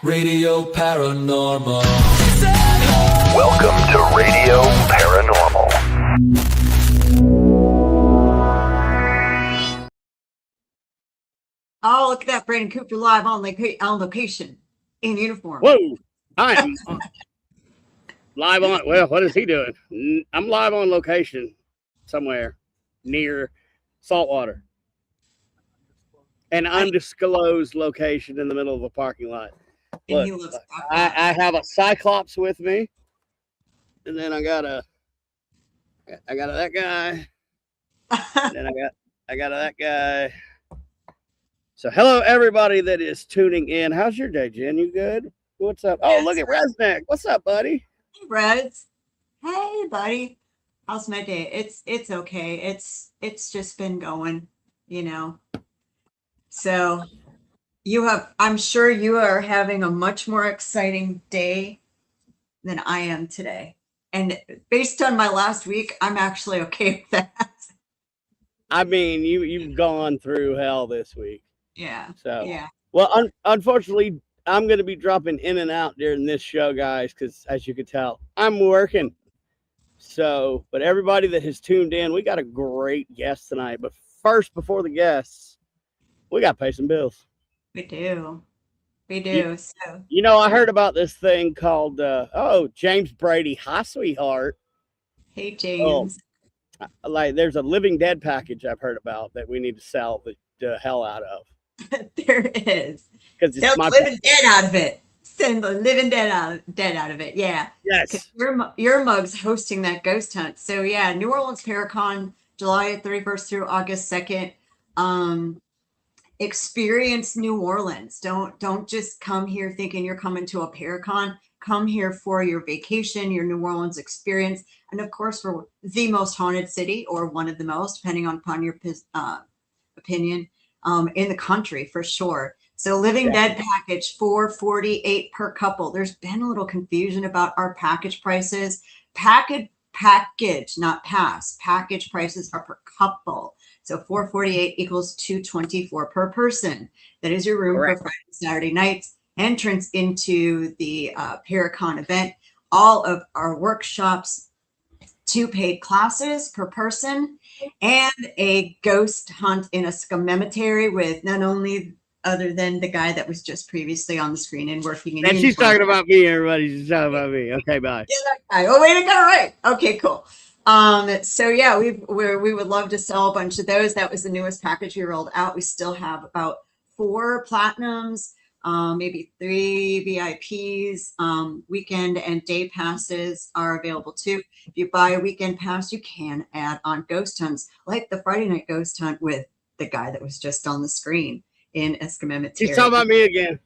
Radio Paranormal. Welcome to Radio Paranormal. Oh, look at that. Brandon Cooper live on location in uniform. Whoa, I'm live on. Well, what is he doing? I'm live on location somewhere near saltwater. An undisclosed location in the middle of a parking lot. And Look, he looks I have a Cyclops with me, and then I got that guy. And then I got that guy. So hello everybody that is tuning in. How's your day, Jen? You good? What's up? Oh, look at Resnick. What's up, buddy? Hey, Reds. Hey, buddy. How's my day? It's okay. It's just been going, you know. So I'm sure you are having a much more exciting day than I am today. And based on my last week, I'm actually okay with that. I mean, you've gone through hell this week. Yeah. So, yeah. Well, unfortunately, I'm going to be dropping in and out during this show, guys, because as you can tell, I'm working. So, but everybody that has tuned in, we got a great guest tonight. But first, before the guests, we got to pay some bills. We do. So, you know, I heard about this thing called, James Brady. Hi, sweetheart. Hey, James. Like, there's a Living Dead package I've heard about that we need to sell the hell out of. There is. Because it's my living dead out of it. Send the living dead out of it. Yeah. Yes. Your mug's hosting that ghost hunt. So yeah, New Orleans Paracon, July 31st through August 2nd. Experience New Orleans. Don't just come here thinking you're coming to a Paracon. Come here for your vacation, your New Orleans experience, and of course, for the most haunted city, or one of the most, depending upon your opinion. In the country for sure. So Living Dead package $448 per couple. There's been a little confusion about our package prices. Package, not pass. Package prices are per couple. So $448 equals $224 per person. That is your room for Friday and Saturday nights. Entrance into the Paracon event. All of our workshops, 2 paid classes per person, and a ghost hunt in a cemetery with none only other than the guy that was just previously on the screen and working in and she's talking about me, everybody. She's talking about me. Okay, bye. Yeah, that guy. Oh, wait, I got it right. Okay, cool. So yeah, we would love to sell a bunch of those. That was the newest package we rolled out. We still have about 4 platinums, maybe 3 VIPs. Weekend and day passes are available too. If you buy a weekend pass, you can add on ghost hunts, like the Friday night ghost hunt with the guy that was just on the screen in Escamilla. She's talking about me again.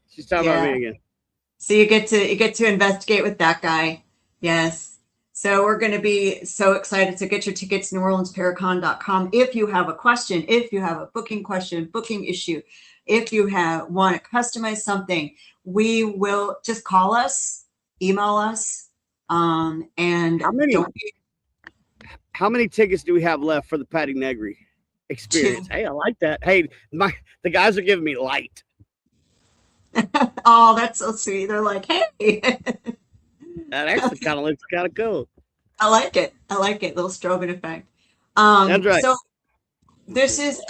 So you get to investigate with that guy. Yes. So we're going to be so excited to get your tickets, NewOrleansParacon.com. If you have a question, if you have a booking question, booking issue, if you want to customize something, we will just call us, email us, and how many tickets do we have left for the Patty Negri experience? 2. Hey, I like that. Hey, the guys are giving me light. Oh, that's so sweet. They're like, hey. That actually kind of looks kind of cool. I like it. Little strobing effect. That's right. So this is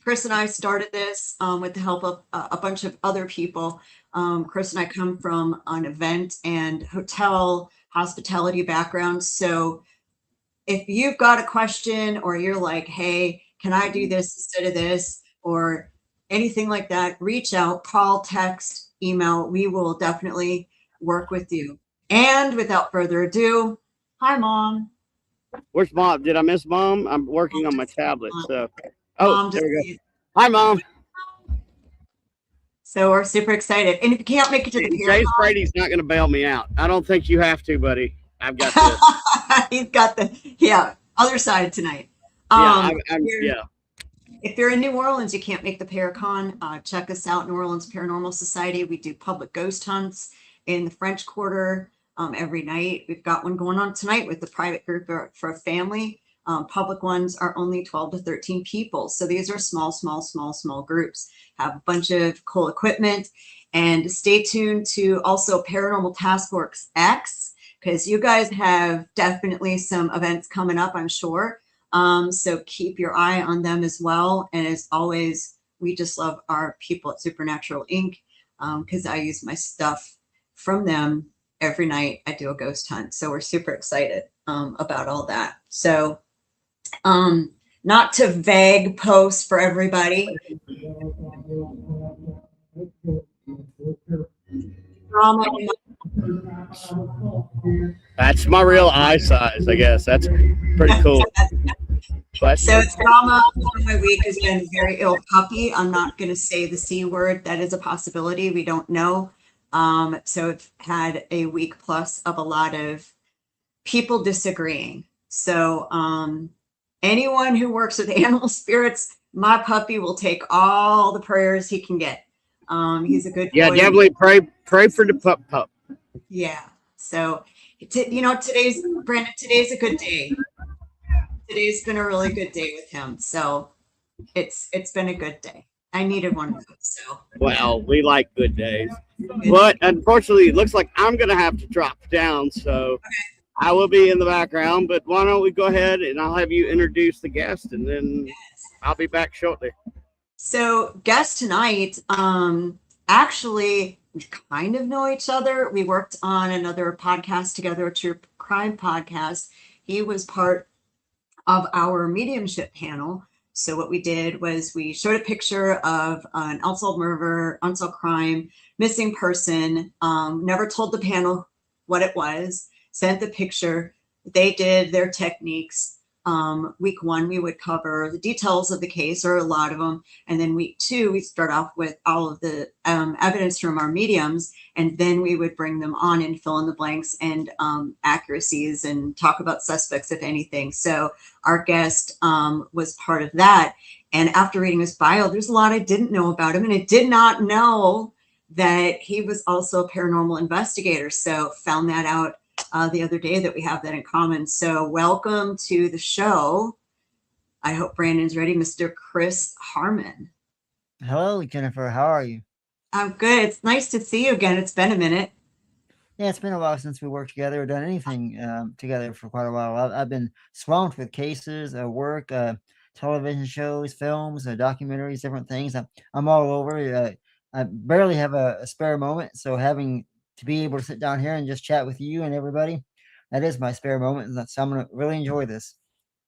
Chris and I started this with the help of a bunch of other people. Chris and I come from an event and hotel hospitality background. So if you've got a question, or you're like, hey, can I do this instead of this, or anything like that, reach out, call, text, email. We will definitely work with you. And without further ado, hi, Mom. Where's Mom? Did I miss Mom? I'm working on my tablet. So, Mom, there we go. Hi, Mom. So we're super excited. And if you can't make it to the James Brady's not going to bail me out. I don't think you have to, buddy. I've got this. He's got the other side tonight. If you're in New Orleans, you can't make the Paracon, check us out, New Orleans Paranormal Society. We do public ghost hunts in the French Quarter every night. We've got one going on tonight with the private group for a family. Public ones are only 12 to 13 people. So these are small groups. Have a bunch of cool equipment. And stay tuned to also Paranormal Task Force X, because you guys have definitely some events coming up, I'm sure. So keep your eye on them as well. And as always, we just love our people at Supernatural Inc. Because I use my stuff from them every night. I do a ghost hunt. So we're super excited about all that. So not to vague post for everybody. That's my real eye size, I guess. That's pretty cool. But So trauma for my week has been very ill puppy. I'm not going to say the C word. That is a possibility. We don't know. So I've had a week plus of a lot of people disagreeing. So anyone who works with animal spirits, my puppy will take all the prayers he can get. He's a good boy. Definitely pray for the pup. Yeah. So today's a good day. Today's been a really good day with him. So it's been a good day. I needed one of those. So well, we like good days. But unfortunately, it looks like I'm gonna have to drop down. So I will be in the background, but why don't we go ahead and I'll have you introduce the guest, and then I'll be back shortly. So guest tonight, actually we kind of know each other. We worked on another podcast together, a true crime podcast. He was part of our mediumship panel. So what we did was we showed a picture of an unsolved murder, unsolved crime, missing person, never told the panel what it was, sent the picture. They did their techniques. Week one, we would cover the details of the case, or a lot of them. And then week two, we start off with all of the evidence from our mediums. And then we would bring them on and fill in the blanks and accuracies and talk about suspects, if anything. So our guest was part of that. And after reading his bio, there's a lot I didn't know about him. And I did not know that he was also a paranormal investigator. So found that out the other day, that we have that in common. So welcome to the show. I hope Brandon's ready, Mr. Chris Harmon. Hello, Jennifer. How are you? I'm good. It's nice to see you again. It's been a minute. Yeah, it's been a while since we worked together or done anything together for quite a while. I've been swamped with cases, work, television shows, films, documentaries, different things. I'm all over. I barely have a spare moment, so having to be able to sit down here and just chat with you and everybody, that is my spare moment. So I'm going to really enjoy this.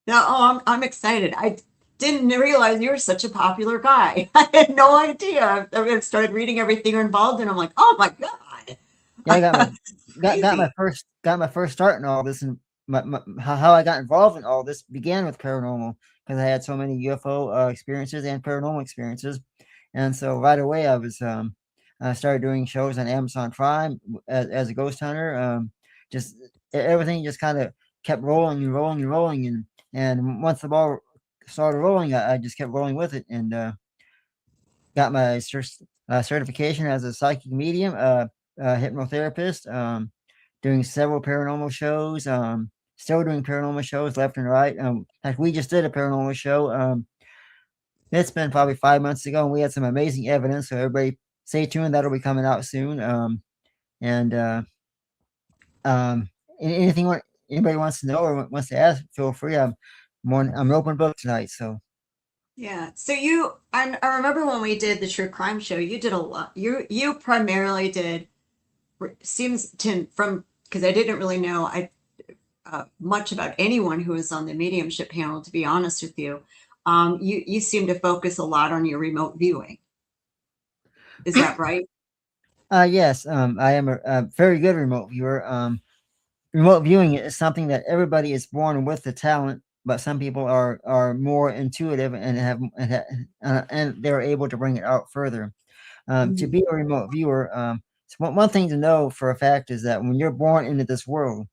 No, I'm excited. I didn't realize you were such a popular guy. I had no idea. I started reading everything you're involved in. I'm like, oh my God. Yeah, I got my first start in all this, and how I got involved in all this began with paranormal, because I had so many UFO experiences and paranormal experiences, and so right away I started doing shows on Amazon Prime as a ghost hunter. Just everything just kind of kept rolling, and once the ball started rolling, I just kept rolling with it, and got my certification as a psychic medium, hypnotherapist, doing several paranormal shows, still doing paranormal shows left and right. In fact, we just did a paranormal show. It's been probably 5 months ago, and we had some amazing evidence. So everybody stay tuned. That'll be coming out soon. Anything anybody wants to know or wants to ask, feel free. I'm an open book tonight. So yeah. So I remember when we did the true crime show, you did a lot. You primarily did, seems to, from, because I didn't really know much about anyone who was on the mediumship panel, to be honest with you. You seem to focus a lot on your remote viewing. Is that right? Yes. I am a very good remote viewer. Remote viewing is something that everybody is born with the talent, but some people are more intuitive and they're able to bring it out further. To be a remote viewer, so one thing to know for a fact is that when you're born into this world,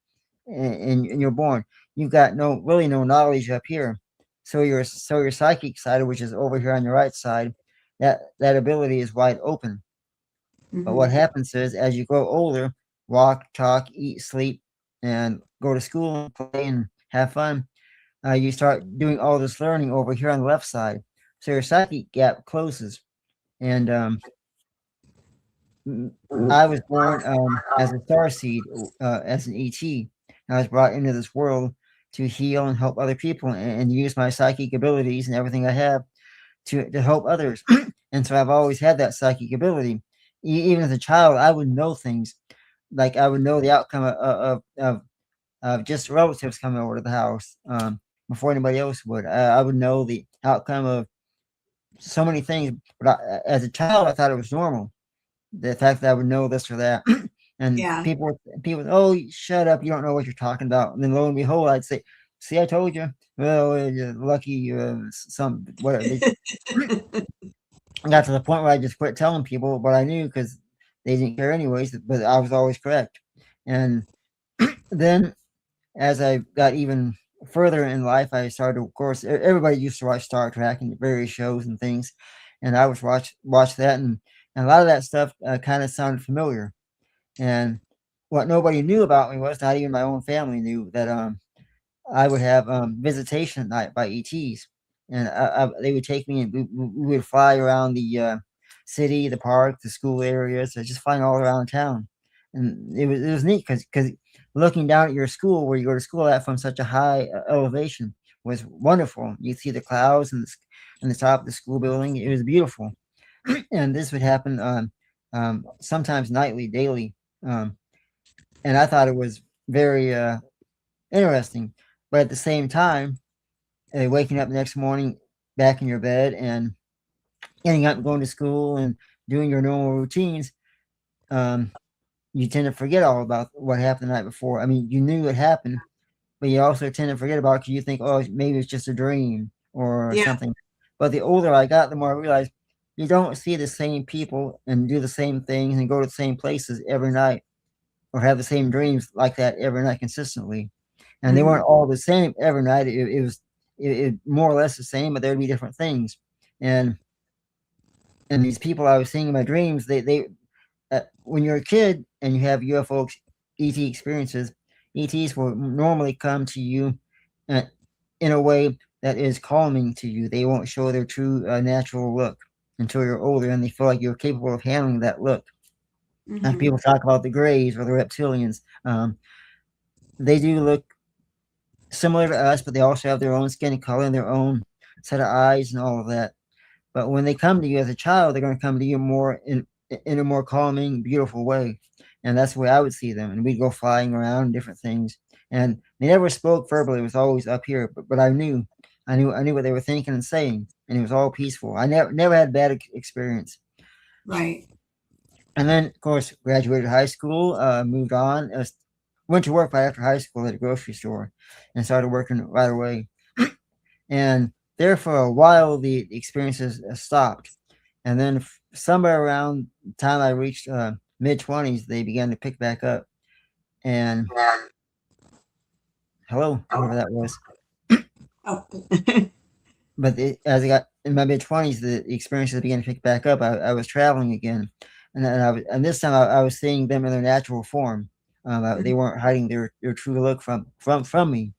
and you're born, you've got really no knowledge up here. So your psychic side, which is over here on your right side, that ability is wide open. But what happens is, as you grow older, walk, talk, eat, sleep, and go to school and play and have fun, you start doing all this learning over here on the left side. So your psychic gap closes. And I was born as a star seed, as an ET. I was brought into this world to heal and help other people and use my psychic abilities and everything I have to help others. And so I've always had that psychic ability. Even as a child, I would know things. Like I would know the outcome of just relatives coming over to the house before anybody else would. I would know the outcome of so many things. But as a child, I thought it was normal. The fact that I would know this or that. And Yeah. people, oh, shut up! You don't know what you're talking about. And then lo and behold, I'd say, "See, I told you." Well, you're lucky, some whatever. I got to the point where I just quit telling people what I knew because they didn't care anyways. But I was always correct. And then, as I got even further in life, I started. Of course, everybody used to watch Star Trek and various shows and things, and I was watch that, and a lot of that stuff kind of sounded familiar. And what nobody knew about me was, not even my own family knew, that I would have visitation at night by ETs, and they would take me and we would fly around the city, the park, the school areas, just flying all around town. And it was neat because looking down at your school where you go to school at from such a high elevation was wonderful. You see the clouds and the top of the school building. It was beautiful. And this would happen sometimes nightly, daily. And I thought it was very interesting. But at the same time, waking up the next morning back in your bed and getting up and going to school and doing your normal routines, you tend to forget all about what happened the night before. I mean, you knew it happened, but you also tend to forget about it because you think, oh, maybe it's just a dream or something. But the older I got, the more I realized you don't see the same people and do the same things and go to the same places every night or have the same dreams like that every night consistently. And they weren't all the same every night. It was more or less the same, but there'd be different things. And these people I was seeing in my dreams, they when you're a kid and you have UFO ET experiences, ETs will normally come to you in a way that is calming to you. They won't show their true natural look until you're older and they feel like you're capable of handling that look. Like people talk about the Greys or the reptilians. They do look similar to us, but they also have their own skin color and their own set of eyes and all of that. But when they come to you as a child, they're going to come to you more in a more calming, beautiful way. And that's the way I would see them. And we'd go flying around different things. And they never spoke verbally. It was always up here. But I knew what they were thinking and saying. And it was all peaceful. I never had bad experience. Right. And then, of course, graduated high school, moved on, went to work right after high school at a grocery store and started working right away. And there for a while, the experiences stopped. And then somewhere around the time I reached mid-20s, they began to pick back up. And hello, whoever that was. Oh. But as I got in my mid-20s, the experiences began to pick back up. I was traveling again. And this time I was seeing them in their natural form. They weren't hiding their true look from me.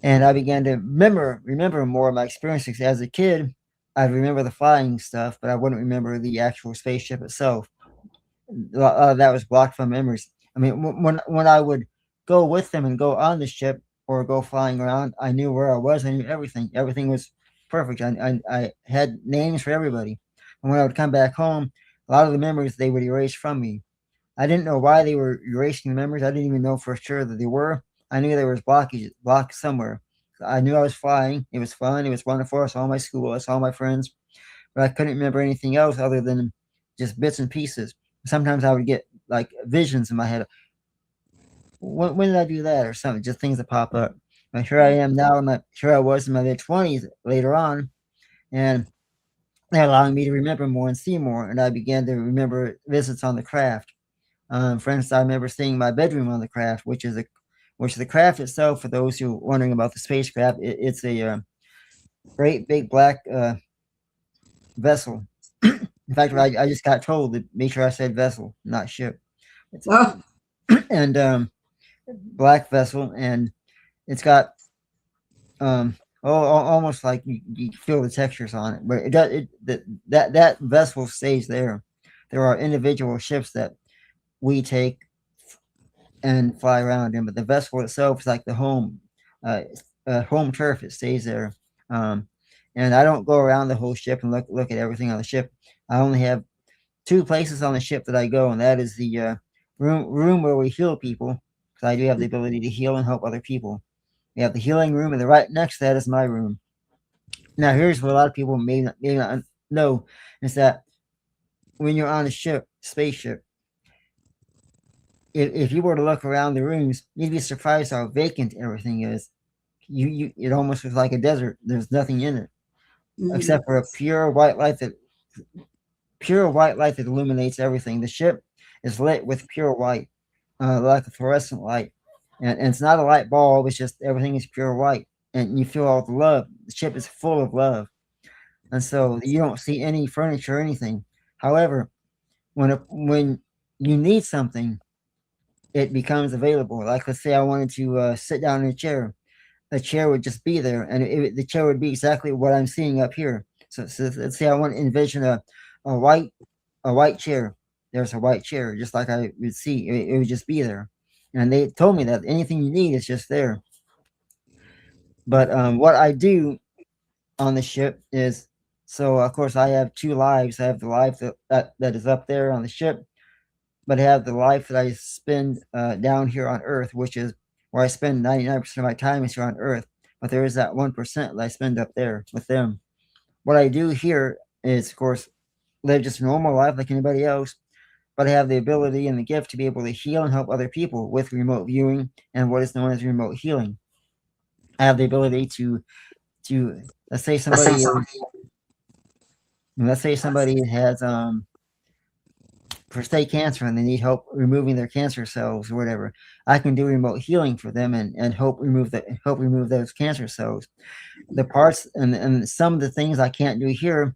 And I began to remember more of my experiences. As a kid, I remember the flying stuff, but I wouldn't remember the actual spaceship itself. That was blocked from memories. I mean, when I would go with them and go on the ship or go flying around, I knew where I was. I knew everything. Everything was perfect. I had names for everybody. And when I would come back home, a lot of the memories they would erase from me. I didn't know why they were erasing the memories. I didn't even know for sure that they were. I knew there was blocked somewhere. I knew I was flying. It was fun. It was wonderful. I saw my school. I saw my friends. But I couldn't remember anything else other than just bits and pieces. Sometimes I would get like visions in my head. When did I do that or something? Just things that pop up. But here I am now. Here I was in my mid-20s later on. And that allowing me to remember more and see more. And I began to remember visits on the craft. For instance, I remember seeing my bedroom on the craft, which the craft itself, for those who are wondering about the spacecraft, it's a great big black vessel. In fact, I just got told to make sure I said vessel, not ship. It's and black vessel, and it's got almost like you feel the textures on it, but it does that vessel stays there. There are individual ships that we take and fly around in, but the vessel itself is like the uh, home turf. It stays there. Um, and I don't go around the whole ship and look at everything on the ship. I only have two places on the ship that I go, and that is the room where we heal people, because I do have the ability to heal and help other people. We have the healing room, and the right next to that is my room. Now, here's what a lot of people may not know, is that when you're on a spaceship, if you were to look around the rooms, you'd be surprised how vacant everything is. It almost looks like a desert. There's nothing in it except for a pure white light that illuminates everything. The ship is lit with pure white, like a fluorescent light, and it's not a light bulb. It's just everything is pure white, and you feel all the love. The ship is full of love, and so you don't see any furniture or anything. However, when you need something, it becomes available. Like, let's say I wanted to sit down in a chair. The chair would just be there, and the chair would be exactly what I'm seeing up here. So let's say I want to envision a white chair. There's a white chair, just like I would see. It would just be there. And they told me that anything you need is just there. But what I do on the ship is, so of course I have two lives. I have the life that is up there on the ship, but I have the life that I spend down here on Earth, which is where I spend 99% of my time is here on Earth. But there is that 1% that I spend up there with them. What I do here is, of course, live just a normal life like anybody else, but I have the ability and the gift to be able to heal and help other people with remote viewing and what is known as remote healing. I have the ability to let's say somebody has prostate cancer and they need help removing their cancer cells or whatever. I can do remote healing for them and help remove those cancer cells. The parts and some of the things I can't do here,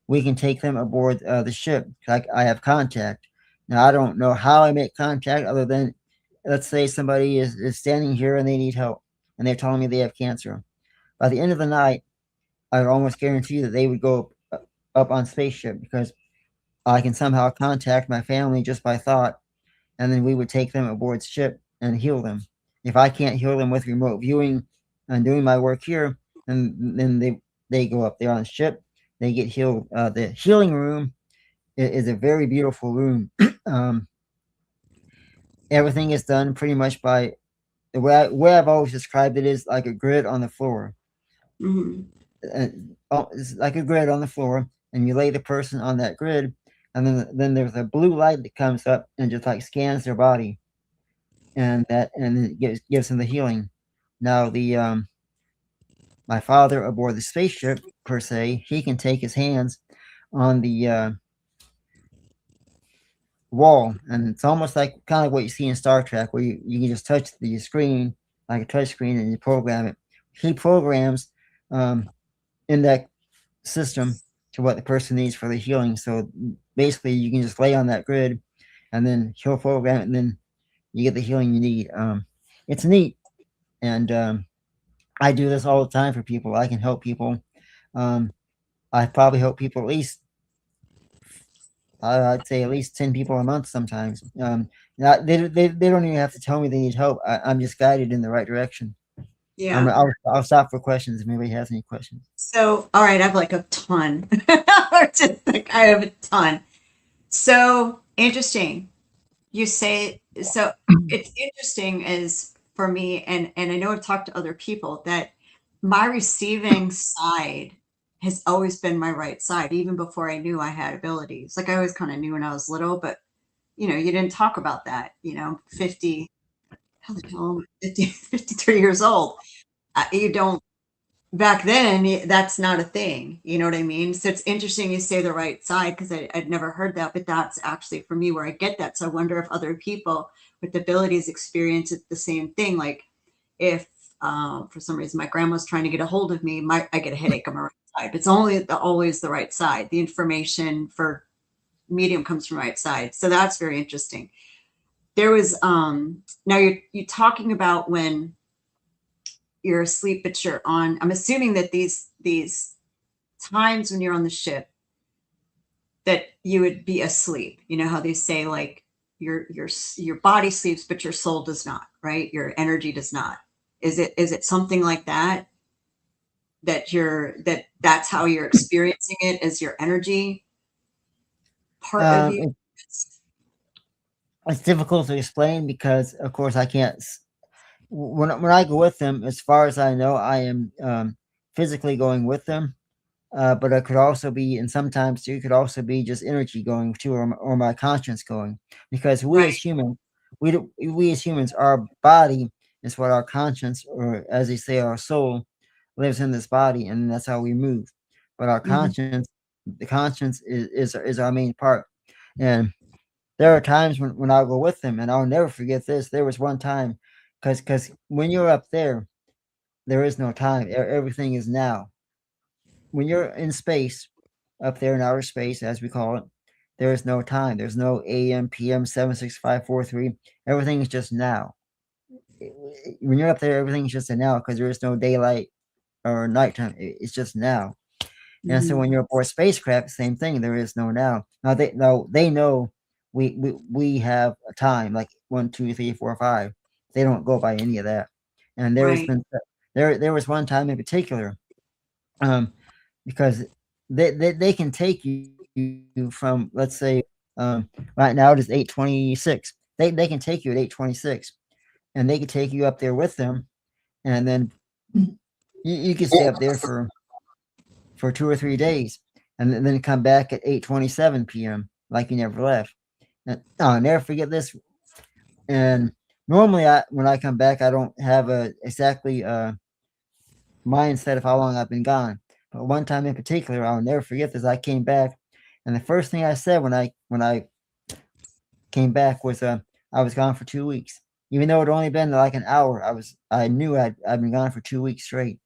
we can take them aboard the ship. Like, I have contact. Now, I don't know how I make contact other than, let's say somebody is standing here and they need help and they're telling me they have cancer. By the end of the night, I would almost guarantee that they would go up on spaceship, because I can somehow contact my family just by thought, and then we would take them aboard ship and heal them. If I can't heal them with remote viewing and doing my work here, then they go up there on the ship. They get healed. The healing room is a very beautiful room. Everything is done pretty much by the way I've always described it is like a grid on the floor. It's like a grid on the floor, and you lay the person on that grid, and then there's a blue light that comes up and just like scans their body, and it gives them the healing. Now, my father aboard the spaceship, per se, he can take his hands on the wall, and it's almost like kind of what you see in Star Trek, where you can just touch the screen like a touch screen and you program it. He programs in that system to what the person needs for the healing. So basically, you can just lay on that grid, and then he'll program it, and then you get the healing you need. It's neat, and I do this all the time for people. I can help people. I probably help people at least, I'd say at least 10 people a month sometimes. They don't even have to tell me they need help. I'm just guided in the right direction. Yeah. I'll stop for questions if anybody has any questions. So, all right, I have like a ton. I have a ton. So interesting. You say, so it's interesting as for me, and I know I've talked to other people, that my receiving side has always been my right side, even before I knew I had abilities. Like, I always kind of knew when I was little, but you didn't talk about that, 50, how the hell am I 50, 53 years old. You don't, back then, that's not a thing. You know what I mean? So it's interesting you say the right side, because I'd never heard that, but that's actually for me where I get that. So I wonder if other people with abilities experience it the same thing. Like, if for some reason my grandma's trying to get a hold of me, I get a headache on my right side. It's always the right side. The information for medium comes from right side. So that's very interesting. There was now you're talking about when you're asleep, but you're on. I'm assuming that these times when you're on the ship, that you would be asleep. You know how they say like your body sleeps, but your soul does not, right? Your energy does not. Is it something like that? That's how you're experiencing it, as your energy part of you? It, it's difficult to explain because, of course, I can't. When I go with them, as far as I know, I am physically going with them. But it could also be, and sometimes too, it could also be just energy going too, or my conscience going. Because we Right. as humans, we as humans, our body is what our conscience, or as they say, our soul, lives in this body, and that's how we move. But our Mhm. conscience, the conscience is our main part. And there are times when I'll go with them, and I'll never forget this. There was one time, because when you're up there is no time. Everything is now. When you're in space, up there in outer space, as we call it, there is no time. There's no AM, PM, 76543. Everything is just now. When you're up there, everything's just a now because there is no daylight or nighttime. It's just now. And so Mhm. when you're aboard spacecraft, same thing. There is no now. Now they know we have a time like 1, 2, 3, 4, 5. They don't go by any of that. And Right. there was one time in particular, because they can take you from, let's say, right now it is 8:26. They can take you at 8:26, and they can take you up there with them, and then you can stay up there for 2 or 3 days, and then come back at 8:27 p.m. like you never left. And I'll never forget this. And normally, when I come back, I don't have a exactly mindset of how long I've been gone. But one time in particular, I'll never forget this. I came back, and the first thing I said when I came back was, I was gone for 2 weeks. Even though it only been like an hour, I knew I'd been gone for 2 weeks straight.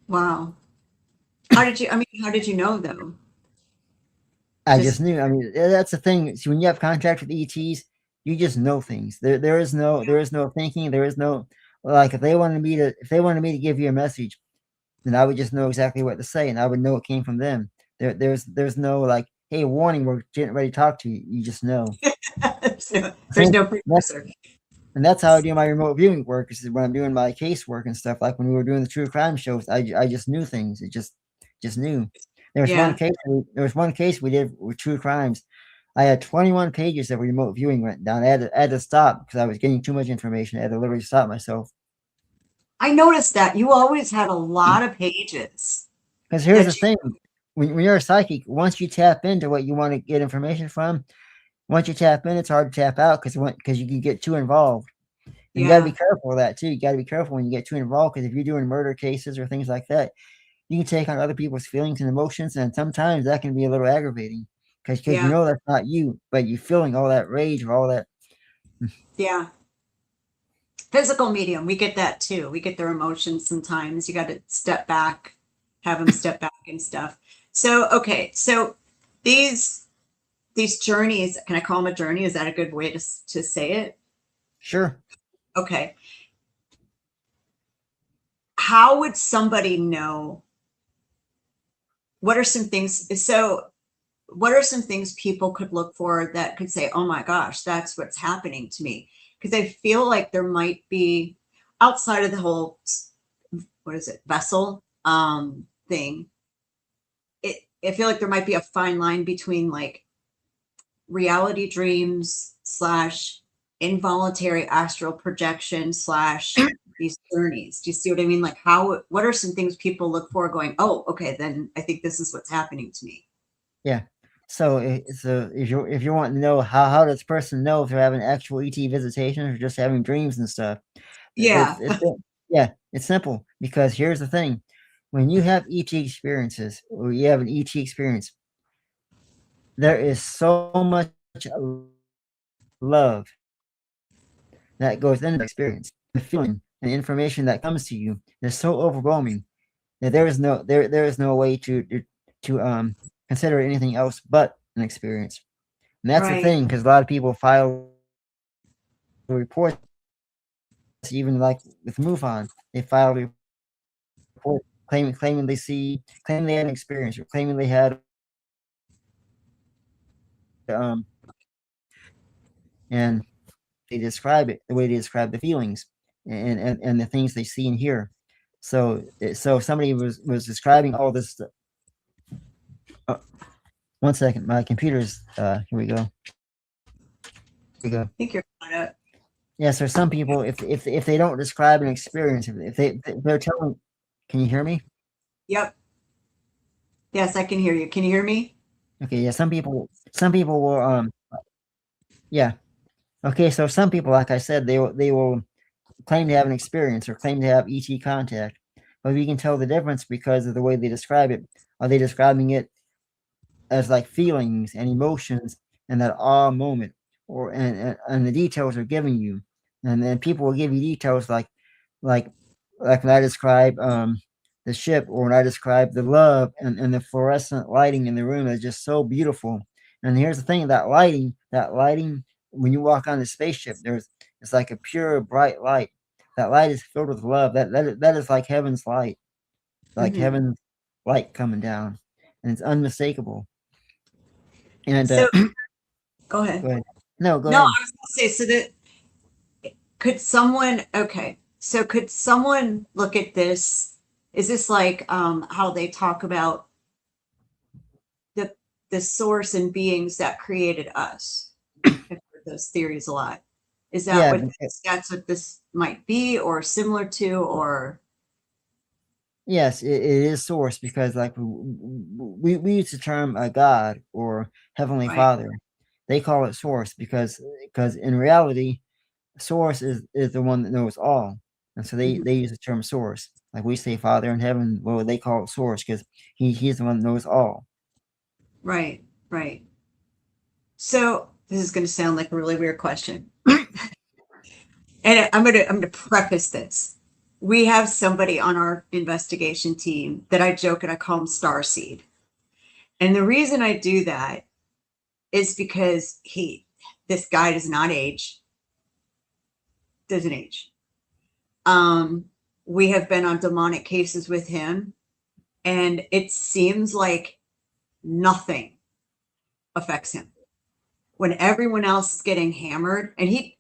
Wow. How did you know though? I just Just knew. I mean, that's the thing. See, when you have contact with ETs, you just know things. There is no thinking. There is no, like, if they wanted me to give you a message, then I would just know exactly what to say, and I would know it came from them. There's no like, hey, warning, we're getting ready to talk to you. You just know. there's Same, no that's, precursor. and that's how I do my remote viewing work. Is when I'm doing my casework and stuff. Like when we were doing the true crime shows, I just knew things. It just knew. Yeah. There was one case we did with true crimes. I had 21 pages of remote viewing written down. I had to stop because I was getting too much information. I had to literally stop myself. I noticed that you always had a lot of pages Because here's the that you, thing: when you're a psychic, once you tap into what you want to get information from, once you tap in, it's hard to tap out because you can get too involved. And you got to be yeah, careful of that too. You got to be careful when you get too involved because if you're doing murder cases or things like that, you can take on other people's feelings and emotions, and sometimes that can be a little aggravating because you yeah, know that's not you, but you're feeling all that rage or all that. yeah. Physical medium, we get that too. We get their emotions sometimes. You got to step back, have them step back and stuff. So, okay, so these these journeys, can I call them a journey? Is that a good way to say it? Sure. Okay. How would somebody know? What are some things? So, what are some things people could look for that could say, oh my gosh, that's what's happening to me? Because I feel like there might be, outside of the whole, what is it, vessel thing, I feel like there might be a fine line between like reality dreams slash involuntary astral projection slash these journeys. Do you see what I mean? Like what are some things people look for going, oh, okay, then I think this is what's happening to me. Yeah. So if you want to know how does person know if they're having actual ET visitations or just having dreams and stuff, Yeah. yeah, it's simple because here's the thing: when you have ET experiences or you have an ET experience, there is so much love that goes into the experience. The feeling and the information that comes to you is so overwhelming that there is no way to consider anything else but an experience. And that's the Right. thing, because a lot of people file reports even like with MUFON, they filed a report claiming they had an experience, or claiming they had um and they describe it the way they describe the feelings and the things they see and hear. So somebody was describing all this stuff. One second, my computer's here we go. I think you're caught up. Yes, there's some people, if they don't describe an experience, if they're telling, can you hear me? Yep. Yes, I can hear you. Can you hear me? Okay, yeah, some people will yeah. Okay, so some people, like I said, they will claim to have an experience or claim to have ET contact, but we can tell the difference because of the way they describe it. Are they describing it as like feelings and emotions and that awe moment, or and the details are giving you, and then people will give you details like when I describe the ship, or when I describe the love and the fluorescent lighting in the room is just so beautiful. And here's the thing, that lighting, when you walk on the spaceship, it's like a pure bright light. That light is filled with love. That is like heaven's light, like heaven's light coming down, and it's unmistakable. And So go ahead. go ahead. No, go No, ahead. I was going to say, so that could someone, okay, so could someone look at this? Is this like how they talk about the source and beings that created us? I've heard those theories a lot. Is that Yeah, that's what this might be, or similar to, or? yes, it is source, because like we use the term God or Heavenly Right. Father. They call it source because in reality, source is the one that knows all, and so they use the term source. Like we say Father in heaven, well, they call it source because he's the one that knows all. Right, right. So this is going to sound like a really weird question. And I'm gonna preface this. We have somebody on our investigation team that I joke and I call him Starseed. And the reason I do that is because this guy does not age. Doesn't age. We have been on demonic cases with him, and it seems like nothing affects him. When everyone else is getting hammered, and he'd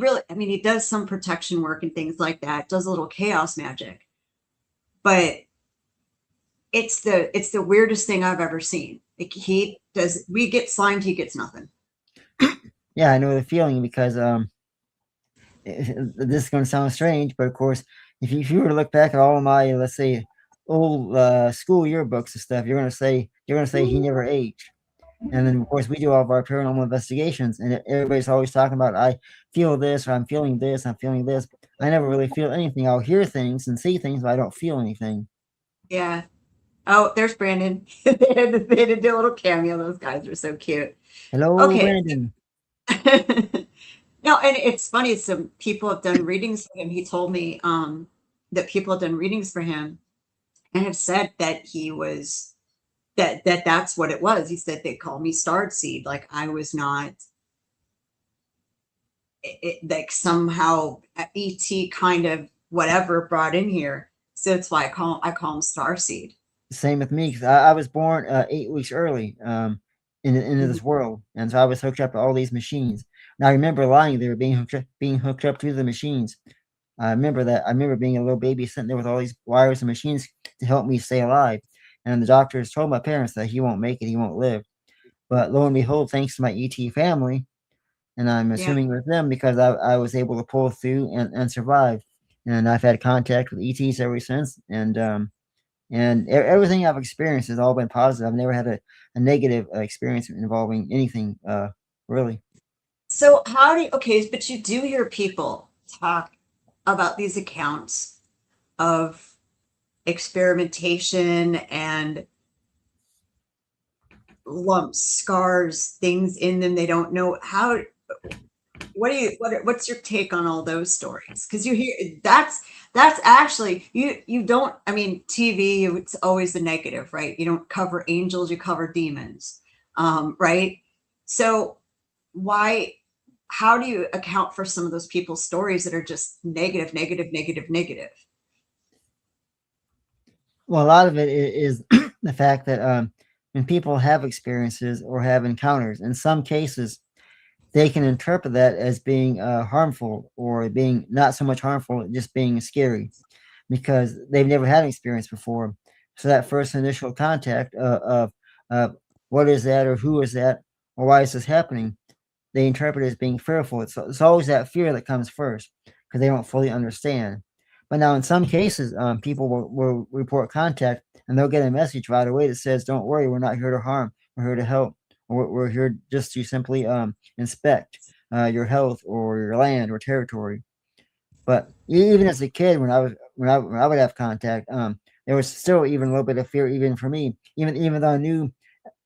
really, I mean, he does some protection work and things like that, does a little chaos magic, but it's the weirdest thing I've ever seen. Like we get slimed, he gets nothing. Yeah, I know the feeling because this is going to sound strange, but of course, if you were to look back at all of my, let's say, old school yearbooks and stuff, you're going to say he never aged. And then, of course, we do all of our paranormal investigations, and everybody's always talking about, I feel this, or I'm feeling this, I'm feeling this. I never really feel anything. I'll hear things and see things, but I don't feel anything. Yeah. Oh, there's Brandon. They had to do a little cameo. Those guys are so cute. Hello, Okay. Brandon. No, and it's funny. Some people have done readings for him. He told me that people have done readings for him and have said that he was that's what it was. He said they call me starred seed. Like I was not like somehow ET kind of whatever brought in here. So that's why I call him star seed. Same with me, because I was born 8 weeks early into this world, and so I was hooked up to all these machines. And I remember lying there, being hooked up to the machines. I remember that. I remember being a little baby sitting there with all these wires and machines to help me stay alive. And the doctors told my parents that he won't make it, he won't live. But lo and behold, thanks to my ET family, and I'm assuming with them, because I was able to pull through and survive. And I've had contact with ETs ever since. And everything I've experienced has all been positive. I've never had a negative experience involving anything, really. So okay, but you do hear people talk about these accounts of experimentation and lumps, scars, things in them they don't know how. What's your take on all those stories? Because you hear that's actually you don't. I mean, TV, it's always the negative, right? You don't cover angels, you cover demons, right? So why how do you account for some of those people's stories that are just negative, negative, negative, negative? Well, a lot of it is the fact that when people have experiences or have encounters, in some cases, they can interpret that as being harmful or being not so much harmful, just being scary because they've never had an experience before. So that first initial contact of what is that or who is that or why is this happening, they interpret it as being fearful. It's always that fear that comes first because they don't fully understand. But now, in some cases, people will report contact and they'll get a message right away that says, "Don't worry, we're not here to harm. We're here to help. We're here just to simply inspect your health or your land or territory." But even as a kid, when I would have contact, there was still even a little bit of fear, even for me, even though I knew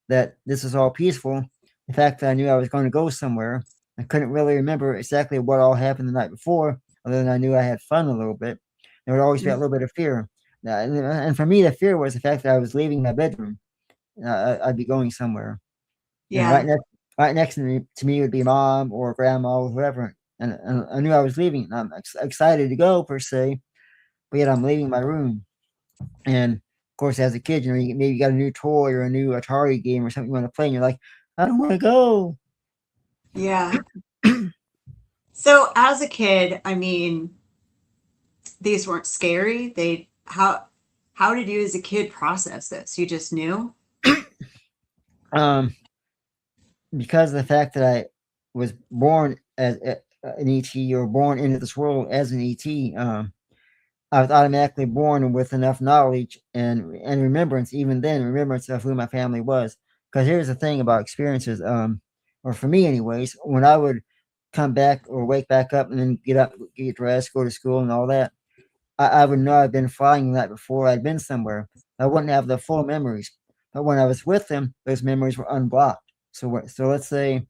that this is all peaceful. The fact that I knew I was going to go somewhere, I couldn't really remember exactly what all happened the night before, other than I knew I had fun a little bit. There would always be a little bit of fear. And for me, the fear was the fact that I was leaving my bedroom. I'd be going somewhere. And Yeah. right next to me would be mom or grandma or whoever. And I knew I was leaving. I'm excited to go, per se, but yet I'm leaving my room. And of course, as a kid, maybe you got a new toy or a new Atari game or something you want to play, and you're like, I don't want to go. Yeah. So as a kid, I mean, these weren't scary. How did you as a kid process this? You just knew? Um, because of the fact that I was born as an ET or born into this world as an ET, I was automatically born with enough knowledge and remembrance, even then, remembrance of who my family was. Because here's the thing about experiences, or for me, anyways, when I would come back or wake back up and then get up, get dressed, go to school, and all that, I would know I'd been flying that before I'd been somewhere. I wouldn't have the full memories, but when I was with them, those memories were unblocked. So let's say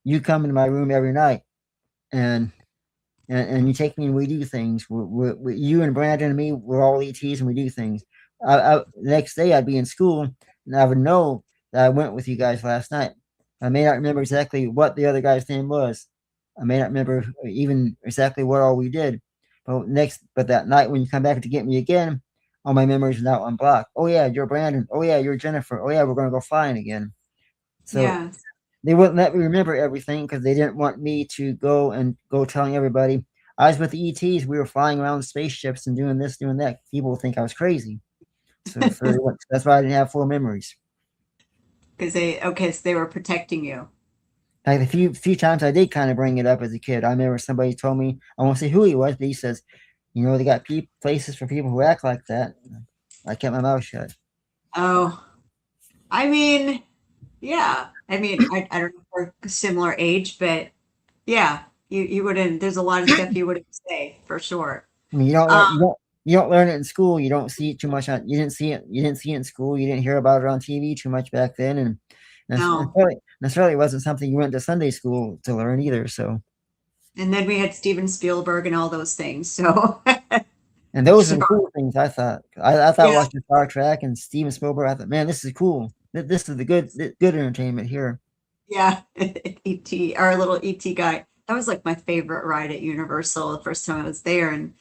you come into my room every night and you take me and we do things. You and Brandon and me, we're all ETs and we do things. The next day I'd be in school and I would know that I went with you guys last night. I may not remember exactly what the other guy's name was. I may not remember even exactly what all we did. But that night when you come back to get me again, all my memories are now unblocked. Oh yeah, you're Brandon. Oh yeah, you're Jennifer. Oh yeah, we're gonna go flying again. So Yeah. they wouldn't let me remember everything because they didn't want me to go telling everybody I was with the ETs. We were flying around spaceships and doing this, doing that. People would think I was crazy. So that's why I didn't have full memories. So they were protecting you. Like the few times I did kind of bring it up as a kid. I remember somebody told me, I won't say who he was, but he says, they got places for people who act like that. I kept my mouth shut. Oh, I mean, yeah. I mean, I don't know if we're a similar age, but yeah, you wouldn't, there's a lot of stuff you wouldn't say for sure. I mean, Um, you don't learn it in school. You don't see it too much you didn't see it. You didn't see it in school. You didn't hear about it on TV too much back then, and no. necessarily wasn't something you went to Sunday school to learn either. So, And then we had Steven Spielberg and all those things. So, and those so are the cool things I thought. I thought yeah, watching Star Trek and Steven Spielberg. I thought, man, this is cool. This is the good entertainment here. yeah. ET, our little ET guy. That was like my favorite ride at Universal the first time I was there, and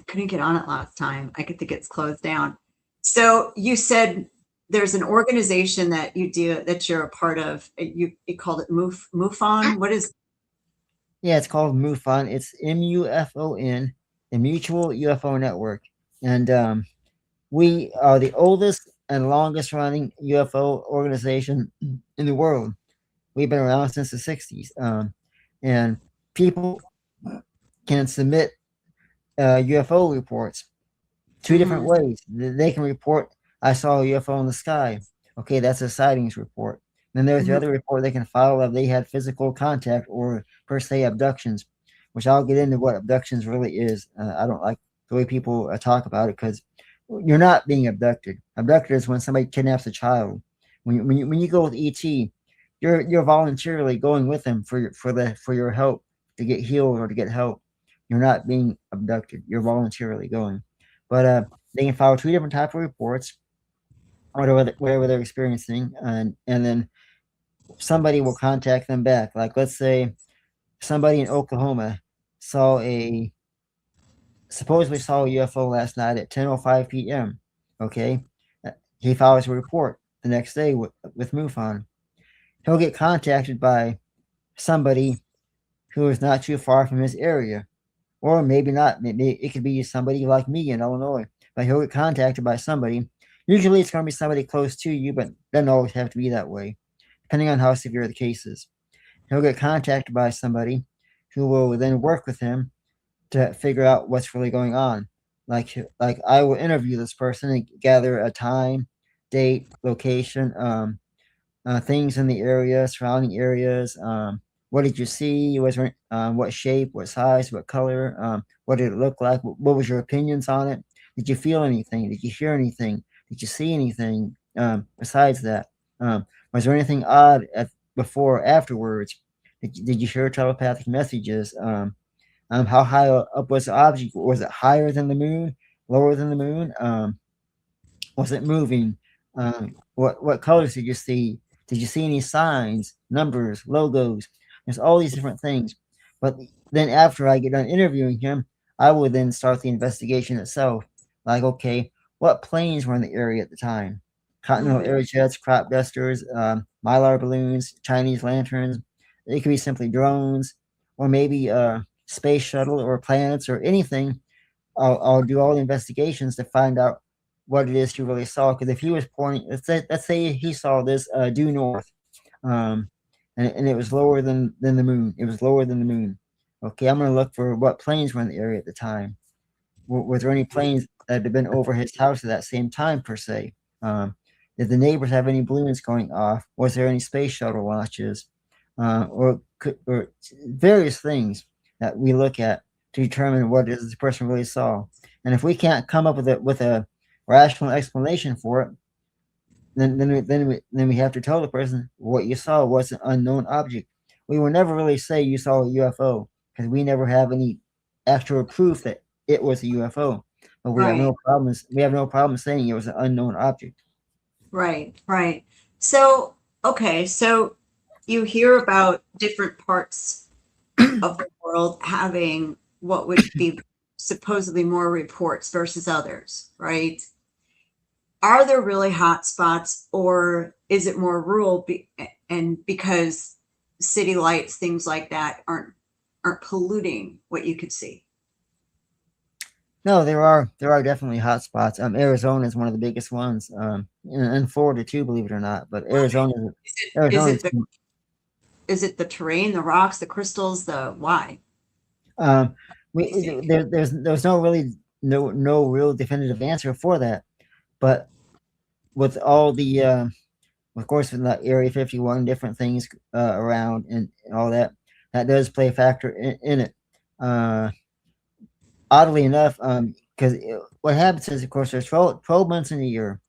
couldn't get on it last time. I think it's closed down. So you said there's an organization that you're a part of. You called it MUFON. What is? Yeah, it's called MUFON. It's MUFON, the Mutual UFO Network, and we are the oldest and longest running UFO organization in the world. We've been around since the 60s. And people can submit UFO reports two different Mhm. ways. They can report, I saw a UFO in the sky. Okay, that's a sightings report. Then there's the Mhm. other report they can file if they had physical contact or per se abductions, which I'll get into what abductions really is. I don't like the way people talk about it because you're not being abducted. Abducted is when somebody kidnaps a child. When you go with ET, you're voluntarily going with them for your help to get healed or to get help. You're not being abducted. You're voluntarily going. But they can file two different type of reports, whatever they're experiencing, and then somebody will contact them back. Like, let's say somebody in Oklahoma supposedly saw a UFO last night at 10:05 p.m. Okay, he files a report the next day with MUFON. He'll get contacted by somebody who is not too far from his area, or maybe not. Maybe it could be somebody like me in Illinois, but he'll get contacted by somebody. Usually, it's going to be somebody close to you, but doesn't always have to be that way, depending on how severe the case is. He'll get contacted by somebody who will then work with him to figure out what's really going on. Like I will interview this person and gather a time, date, location, things in the area, surrounding areas. What did you see? What shape? What size? What color? What did it look like? What was your opinions on it? Did you feel anything? Did you hear anything? Did you see anything? Besides that, was there anything odd before or afterwards? Did you hear telepathic messages? How high up was the object? Was it higher than the moon? Lower than the moon? Was it moving? What colors did you see? Did you see any signs, numbers, logos? There's all these different things. But then after I get done interviewing him, I will then start the investigation itself. Like, okay, what planes were in the area at the time? Continental air jets, crop dusters, mylar balloons, Chinese lanterns. It could be simply drones, or maybe space shuttle or planets or anything. I'll do all the investigations to find out what it is he really saw. Because if he was pointing, let's say he saw this due north, and it was lower than the moon. It was lower than the moon. Okay, I'm going to look for what planes were in the area at the time. Were there any planes that had been over his house at that same time, per se? Did the neighbors have any balloons going off? Was there any space shuttle launches? Or various things that we look at to determine what it is this person really saw. And if we can't come up with a rational explanation for it, then we have to tell the person what you saw was an unknown object. We will never really say you saw a UFO because we never have any actual proof that it was a UFO. But we have no problems. We have no problem saying it was an unknown object. Right. So, okay, so you hear about different parts of the world having what would be supposedly more reports versus others, right? Are there really hot spots, or is it more rural and because city lights, things like that aren't polluting what you could see? No, there are definitely hot spots. Arizona is one of the biggest ones. And Florida too, believe it or not. But Arizona Is it the terrain, the rocks, the crystals, the why? There's no real definitive answer for that. But with all the of course with the Area 51 different things around and all that does play a factor in it. Oddly enough, because what happens is, of course, there's 12 months in a year,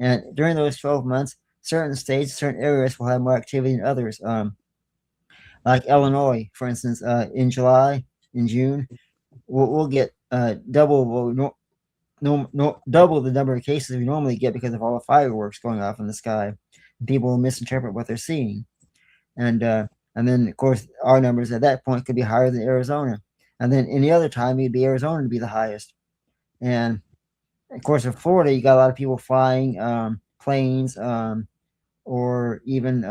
and during those 12 months, certain states, certain areas will have more activity than others. Like Illinois, for instance, in July, in June, we'll get double the number of cases we normally get because of all the fireworks going off in the sky. People will misinterpret what they're seeing, and then of course our numbers at that point could be higher than Arizona. And then any other time, it'd be Arizona to be the highest. And of course, in Florida, you got a lot of people flying planes or even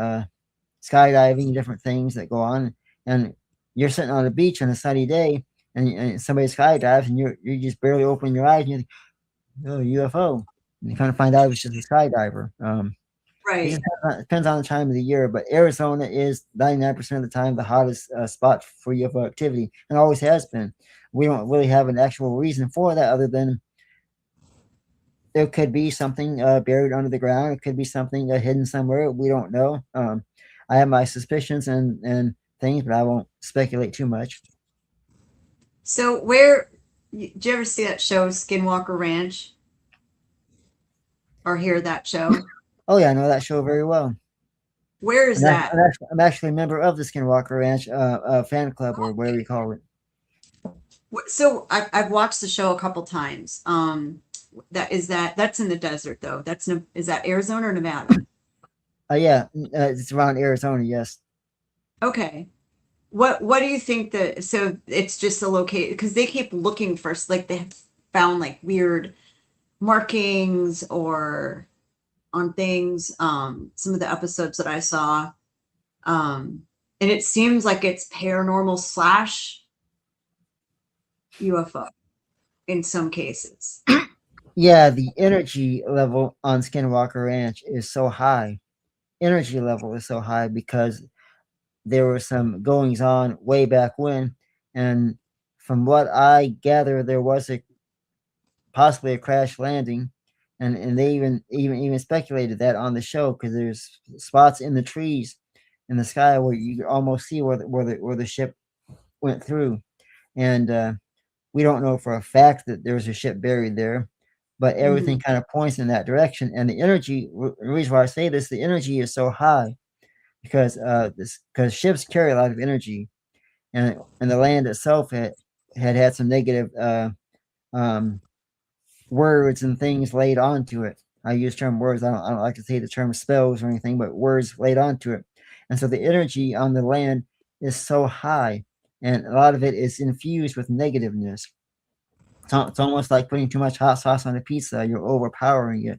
skydiving, different things that go on. And you're sitting on a beach on a sunny day, and somebody skydives, and you're just barely opening your eyes, and you think, "Oh, UFO!" And you kind of find out it's just a skydiver. Right. It depends on the time of the year, but Arizona is 99% of the time the hottest spot for UFO activity, and always has been. We don't really have an actual reason for that other than there could be something buried under the ground. It could be something hidden somewhere. We don't know. I have my suspicions and things, but I won't speculate too much. So did you ever see that show Skinwalker Ranch? Or hear that show? Oh yeah, I know that show very well. Where is that? I'm actually a member of the Skinwalker Ranch fan club, or whatever you call it. So I've watched the show a couple times. That's in the desert though. Is that Arizona or Nevada? Yeah, it's around Arizona. Yes. Okay. What do you think that, so it's just a location, because they keep looking for, like, they have found like weird markings or on things, some of the episodes that I saw. And it seems like it's paranormal slash UFO in some cases. Yeah, the energy level on Skinwalker Ranch is so high. Energy level is so high because there were some goings on way back when, and from what I gather, there was possibly a crash landing, and they even speculated that on the show because there's spots in the trees in the sky where you can almost see where the ship went through, and we don't know for a fact that there was a ship buried there, but everything kind of points in that direction. And the energy, the reason why I say this, the energy is so high because ships carry a lot of energy, and the land itself had some negative words and things laid onto it. I use term words. I don't like to say the term spells or anything, but words laid onto it. And so the energy on the land is so high, and a lot of it is infused with negativeness. It's almost like putting too much hot sauce on a pizza. You're overpowering it,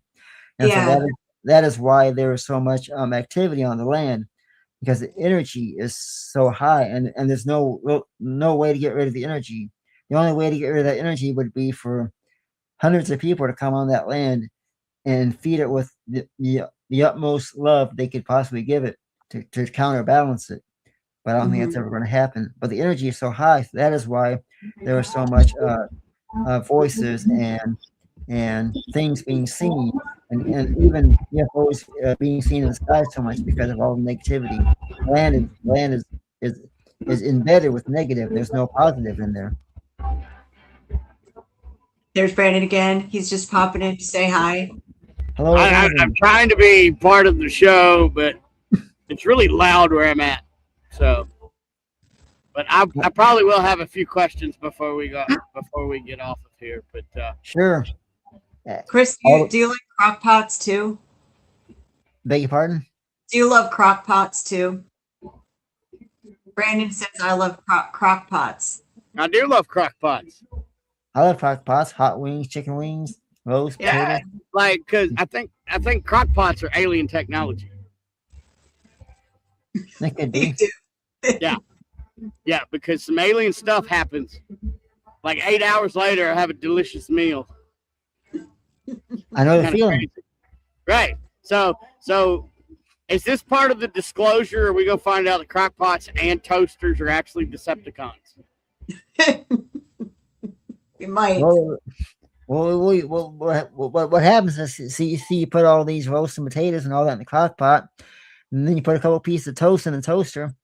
and so Yeah. that is why there is so much activity on the land, because the energy is so high, and there's no way to get rid of the energy. The only way to get rid of that energy would be for hundreds of people to come on that land and feed it with the utmost love they could possibly give it to counterbalance it. But I don't think that's ever going to happen. But the energy is so high, so that is why there is so much voices and things being seen, and even UFOs being seen in the sky so much because of all the negativity. Land is embedded with negative. There's no positive in there. There's Brandon again. He's just popping in to say hi. Hello, I'm trying to be part of the show, but it's really loud where I'm at. So, but I probably will have a few questions before we get off of here. But sure. Chris, do you like crock pots too? Beg your pardon? Do you love crock pots too? Brandon says I love crock pots. I do love crock pots. I love crock pots, hot wings, chicken wings, roast potatoes. Like, because I think crock pots are alien technology. They could be. Yeah, because some alien stuff happens. Like 8 hours later, I have a delicious meal. I know the feeling. Crazy. Right. So is this part of the disclosure, or are we going to find out that crock pots and toasters are actually Decepticons? You might. What happens is, see, you put all these roasted potatoes and all that in the crock pot, and then you put a couple pieces of toast in the toaster,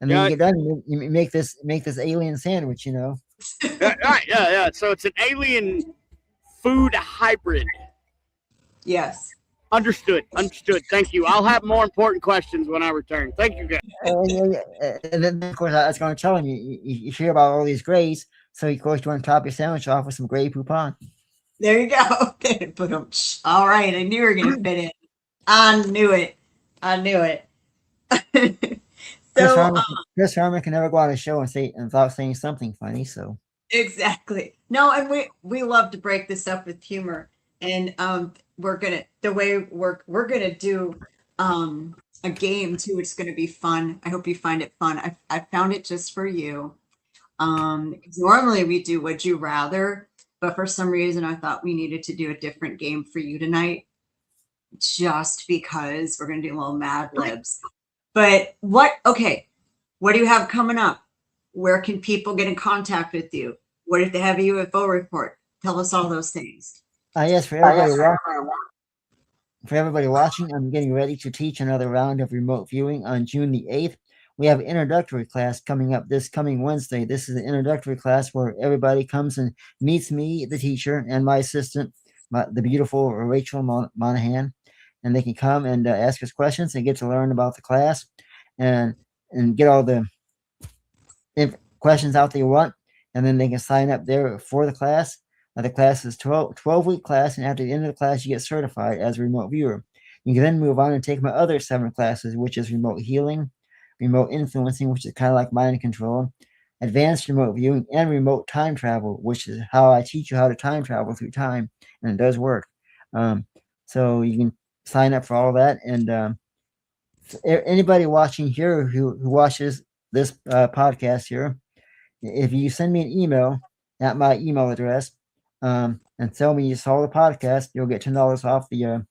and then you get done. You make this alien sandwich, you know. Right. Yeah. So it's an alien food hybrid. Yes. Understood. Thank you. I'll have more important questions when I return. Thank you, guys. And then, of course, I was going to tell you, you hear about all these grays, so of course you want to top your sandwich off with some gray poupon. There you go. All right, I knew you were going to fit in. I knew it. So Chris Harmon can never go on a show without saying something funny. So exactly. No, and we love to break this up with humor, and we're gonna do a game too. It's gonna be fun. I hope you find it fun. I found it just for you. Because normally we do Would You Rather, but for some reason I thought we needed to do a different game for you tonight, just because we're gonna do a little Mad Libs. But what do you have coming up? Where can people get in contact with you? What if they have a UFO report? Tell us all those things. Yes, for everybody watching, I'm getting ready to teach another round of remote viewing on June the 8th. We have an introductory class coming up this coming Wednesday. This is an introductory class where everybody comes and meets me, the teacher, and my assistant, the beautiful Rachel Monahan. And they can come and ask us questions and get to learn about the class and get all the questions out they want. And then they can sign up there for the class. The class is 12-week class, and after the end of the class, you get certified as a remote viewer. You can then move on and take my other 7 classes, which is remote healing, remote influencing, which is kind of like mind control, advanced remote viewing, and remote time travel, which is how I teach you how to time travel through time, and it does work. So you can sign up for all that. And anybody watching here who watches this podcast here, if you send me an email at my email address and tell me you saw the podcast, you'll get $10 off the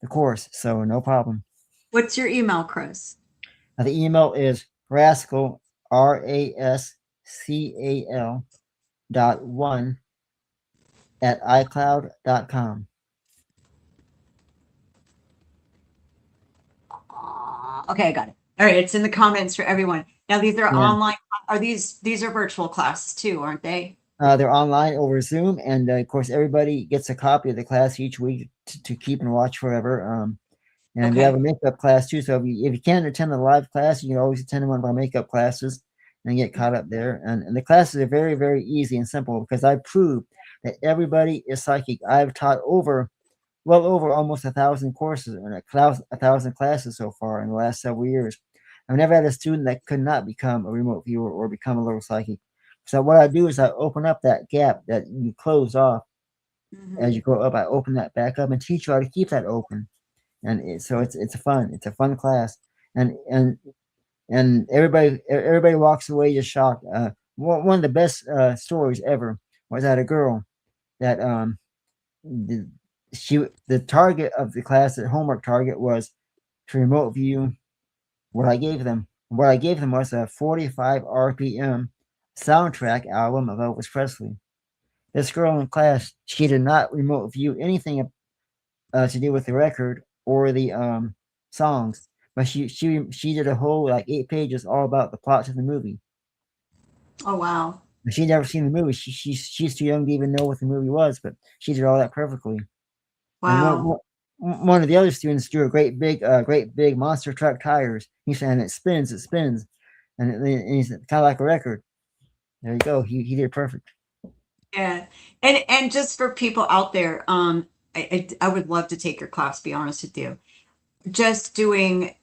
course. So no problem. What's your email, Chris? The email is rascal, RASCAL .1 at iCloud.com. Okay, I got it. All right, it's in the comments for everyone. Now these are online. Are these are virtual classes too, aren't they? They're online over Zoom, and of course, everybody gets a copy of the class each week to keep and watch forever. And we have a makeup class too. So if you can't attend the live class, you can always attend one of our makeup classes and get caught up there. And the classes are very, very easy and simple because I prove that everybody is psychic. I've taught well over almost 1,000 courses and 1,000 classes so far in the last several years. I've never had a student that could not become a remote viewer or become a little psychic. So what I do is I open up that gap that you close off as you go up. I open that back up and teach you how to keep that open. And so it's a fun class, and everybody walks away just shocked. One of the best stories ever was that a girl that the target of the class, the homework target was to remote view what I gave them. What I gave them was a 45 RPM soundtrack album of Elvis Presley. This girl in class, she did not remote view anything to do with the record or the songs, but she did a whole like 8 pages all about the plot to the movie. Oh wow! She'd never seen the movie. She's too young to even know what the movie was, but she did all that perfectly. Wow. One of the other students drew a great big monster truck tires. He said, and it spins, and he's kind of like a record. There you go. He did perfect. Yeah, and just for people out there, I would love to take your class. Be honest with you, just doing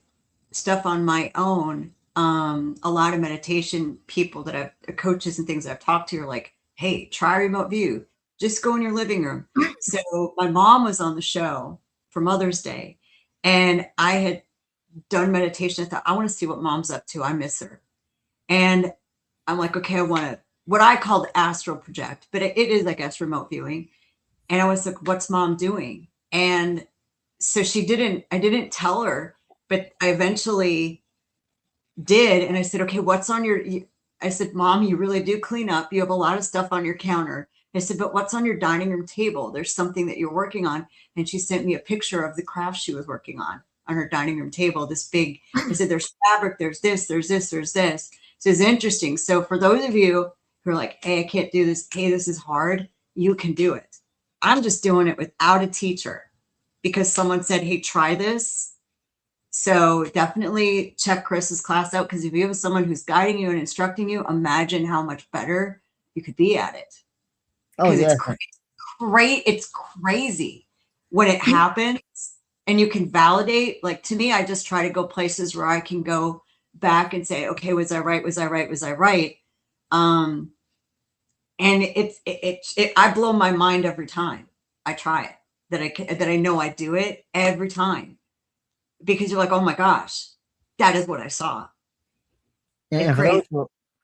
stuff on my own. A lot of meditation people that I've coaches and things that I've talked to are like, hey, try remote view. Just go in your living room. So my mom was on the show for Mother's Day, and I had done meditation. I thought, I want to see what mom's up to. I miss her. And I'm like, okay, I want to, what I called astral project, but it is, I guess, remote viewing. And I was like, what's mom doing? And so I didn't tell her, but I eventually did. And I said, okay, what's on I said, Mom, you really do clean up. You have a lot of stuff on your counter. I said, but what's on your dining room table? There's something that you're working on. And she sent me a picture of the craft she was working on her dining room table. This big, I said, there's fabric, there's this, there's this, there's this. So it's interesting. So for those of you who are like, hey, I can't do this. Hey, this is hard. You can do it. I'm just doing it without a teacher because someone said, hey, try this. So definitely check Chris's class out, because if you have someone who's guiding you and instructing you, imagine how much better you could be at it. Oh, yeah. It's crazy when it happens and you can validate. Like, to me, I just try to go places where I can go back and say, okay, was I right? Was I right? Was I right? And I blow my mind every time I try it, that I know I do it every time, because you're like, oh my gosh, that is what I saw. And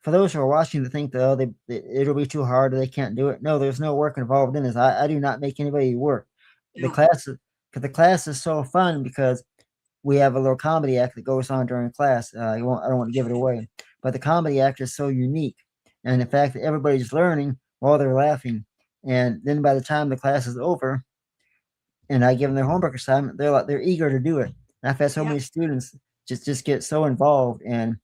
for those who are watching to think that it'll be too hard or they can't do it, no, there's no work involved in this. I do not make anybody work. The class is so fun because we have a little comedy act that goes on during class. I don't want to give it away, but the comedy act is so unique, and the fact that everybody's learning while they're laughing, and then by the time the class is over, and I give them their homework assignment, they're eager to do it. And I've had so many students just get so involved, and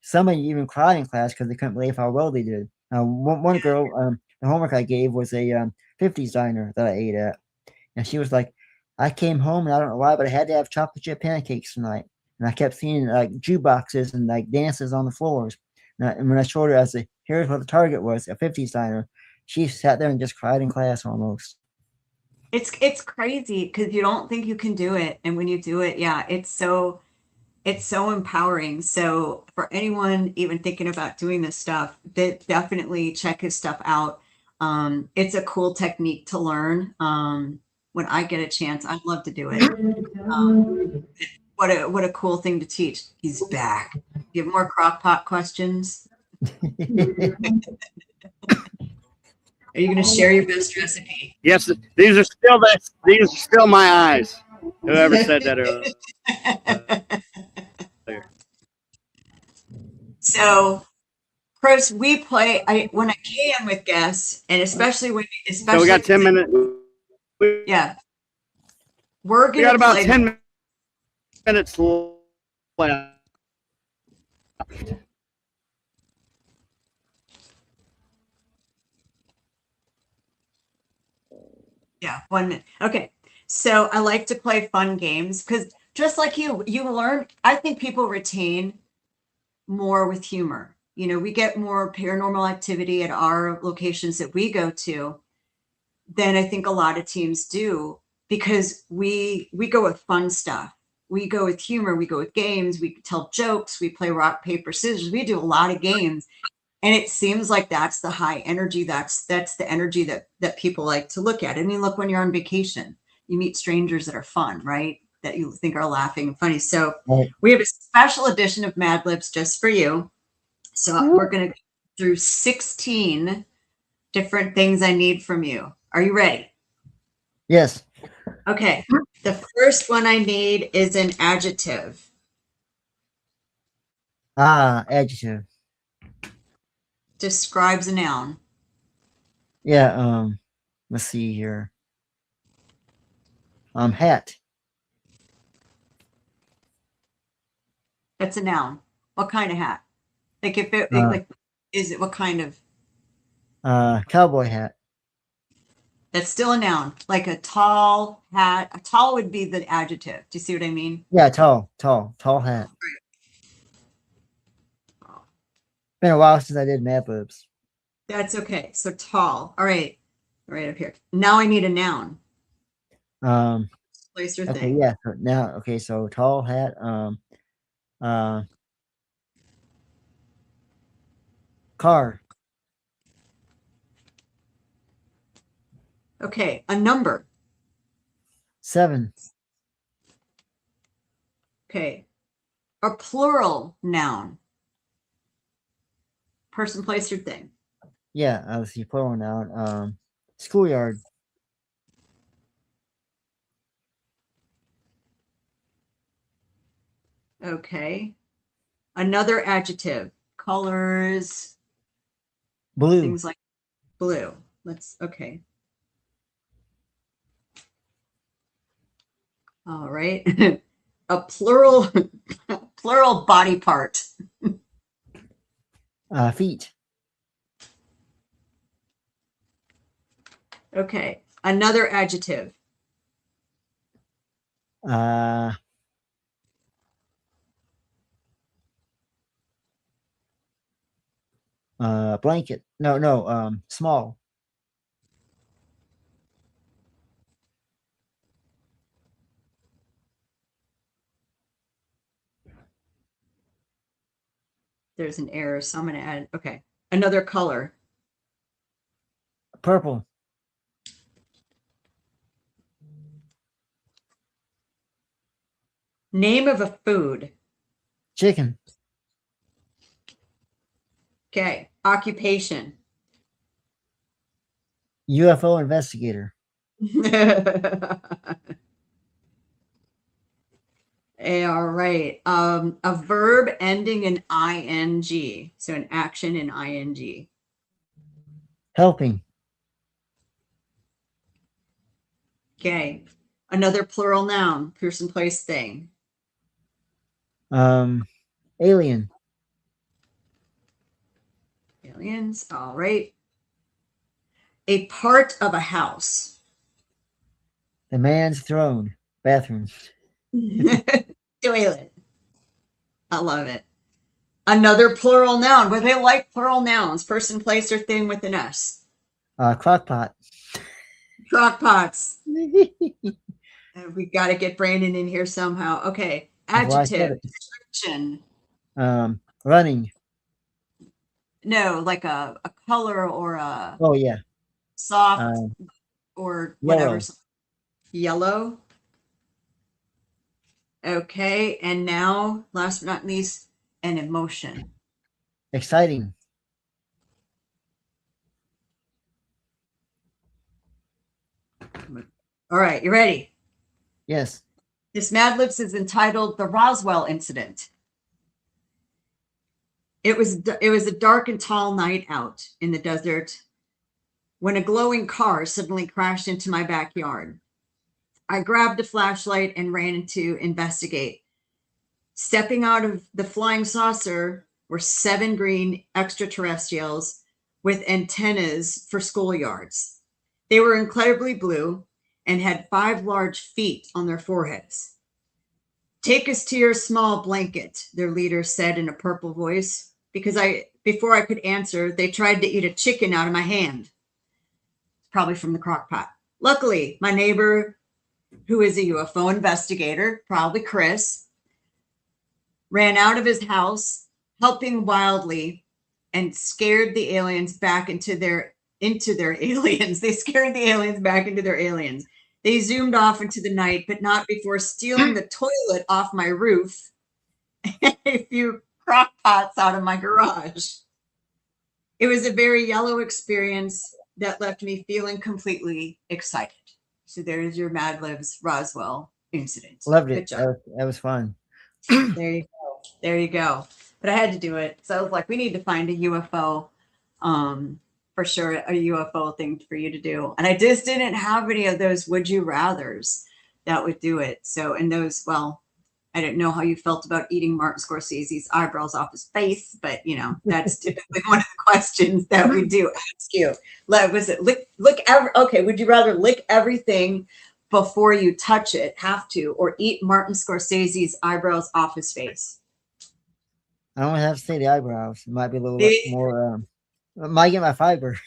somebody even cried in class because they couldn't believe how well they did. One girl, the homework I gave was a 50s diner that I ate at, and she was like, I came home and I don't know why, but I had to have chocolate chip pancakes tonight. And I kept seeing like jukeboxes and like dances on the floors. And when I showed her, I said, here's what the target was, a 50s diner, she sat there and just cried in class almost. It's crazy because you don't think you can do it, and when you do it, yeah, it's so empowering. So for anyone even thinking about doing this stuff, that definitely check his stuff out. It's a cool technique to learn. When I get a chance, I'd love to do it. What a cool thing to teach. He's back. You have more crock pot questions? Are you going to share your best recipe? Yes, these are still my eyes. Whoever said that earlier. So, Chris, we play when I can with guests, and especially So we got 10 minutes. Yeah, we're We gonna got about play 10 minutes left. Yeah, 1 minute. Okay. So I like to play fun games because just like you learn, I think people retain more with humor. You know, we get more paranormal activity at our locations that we go to than I think a lot of teams do because we go with fun stuff. We go with humor, we go with games, we tell jokes, we play rock, paper, scissors. We do a lot of games. And it seems like that's the high energy. That's the energy that people like to look at. I mean, look, when you're on vacation, you meet strangers that are fun, right? That you think are laughing and funny. So Right. we have a special edition of Mad Libs just for you. So we're going to go through 16 different things I need from you. Are you ready? Yes. Okay. The first one I need is an adjective. Adjective. Describes a noun. Yeah. Let's see here. Hat. That's a noun. What kind of hat? Like if it Uh, like is it what kind of? Cowboy hat. That's still a noun. Like a tall hat. A tall would be the adjective. Do you see what I mean? Yeah, tall hat. Been a while since I did Mad Libs. That's okay. So tall. All right. Right up here. Now I need a noun. Place or Okay, thing. yeah. So now, okay, so tall hat. Car. Okay. A number. 7. Okay. A plural noun. Person, place, or thing. Yeah, let's see, plural noun. Schoolyard. Okay. Another adjective. Colors. Blue. Things like blue. Okay. All right. A plural body part. Feet. Okay. Another adjective. Blanket. No, small. There's an error, so I'm going to add. Okay. Another color. Purple. Name of a food. Chicken. Okay. Occupation. UFO investigator. All right. A verb ending in ing. So an action in ing. Helping. Okay. Another plural noun. Person, place, thing. Alien. Aliens. All right. A part of a house. The man's throne. Bathroom. Toilet. I love it. Another plural noun. But they like plural nouns. Person, place, or thing with an S. Crock pot. Crock pots. We got to get Brandon in here somehow. Okay. That's why I said Adjective. it. Description. Running. No, like a color or a Oh yeah. soft Um, or whatever. yellow. Yellow. Okay. And now, last but not least, an emotion. Exciting. All right. You ready? Yes. This Mad Libs is entitled The Roswell Incident. It was a dark and tall night out in the desert when a glowing car suddenly crashed into my backyard. I grabbed a flashlight and ran to investigate. Stepping out of the flying saucer were 7 green extraterrestrials with antennas for schoolyards. They were incredibly blue and had 5 large feet on their foreheads. Take us to your small blanket, their leader said in a purple voice, because before I could answer, they tried to eat a chicken out of my hand, probably from the crock pot. Luckily, my neighbor, who is a UFO investigator, probably Chris, ran out of his house, helping wildly, and scared the aliens back into their aliens. They scared the aliens back into their aliens. They zoomed off into the night, but not before stealing the toilet off my roof and a few crock pots out of my garage. It was a very yellow experience that left me feeling completely excited. So there's your Mad Libs Roswell incident. Loved Good it. job. That was fun. There you go. There you go. But I had to do it. So I was like, we need to find a UFO, for sure, a UFO thing for you to do. And I just didn't have any of those would you rathers that would do it. So, and those, well, I didn't know how you felt about eating Martin Scorsese's eyebrows off his face, but you know, that's typically one of the questions that we do ask you. Was it okay, would you rather lick everything before you touch it, have to, or eat Martin Scorsese's eyebrows off his face? I don't have to say the eyebrows. It might be a little The- more. It might get my fiber.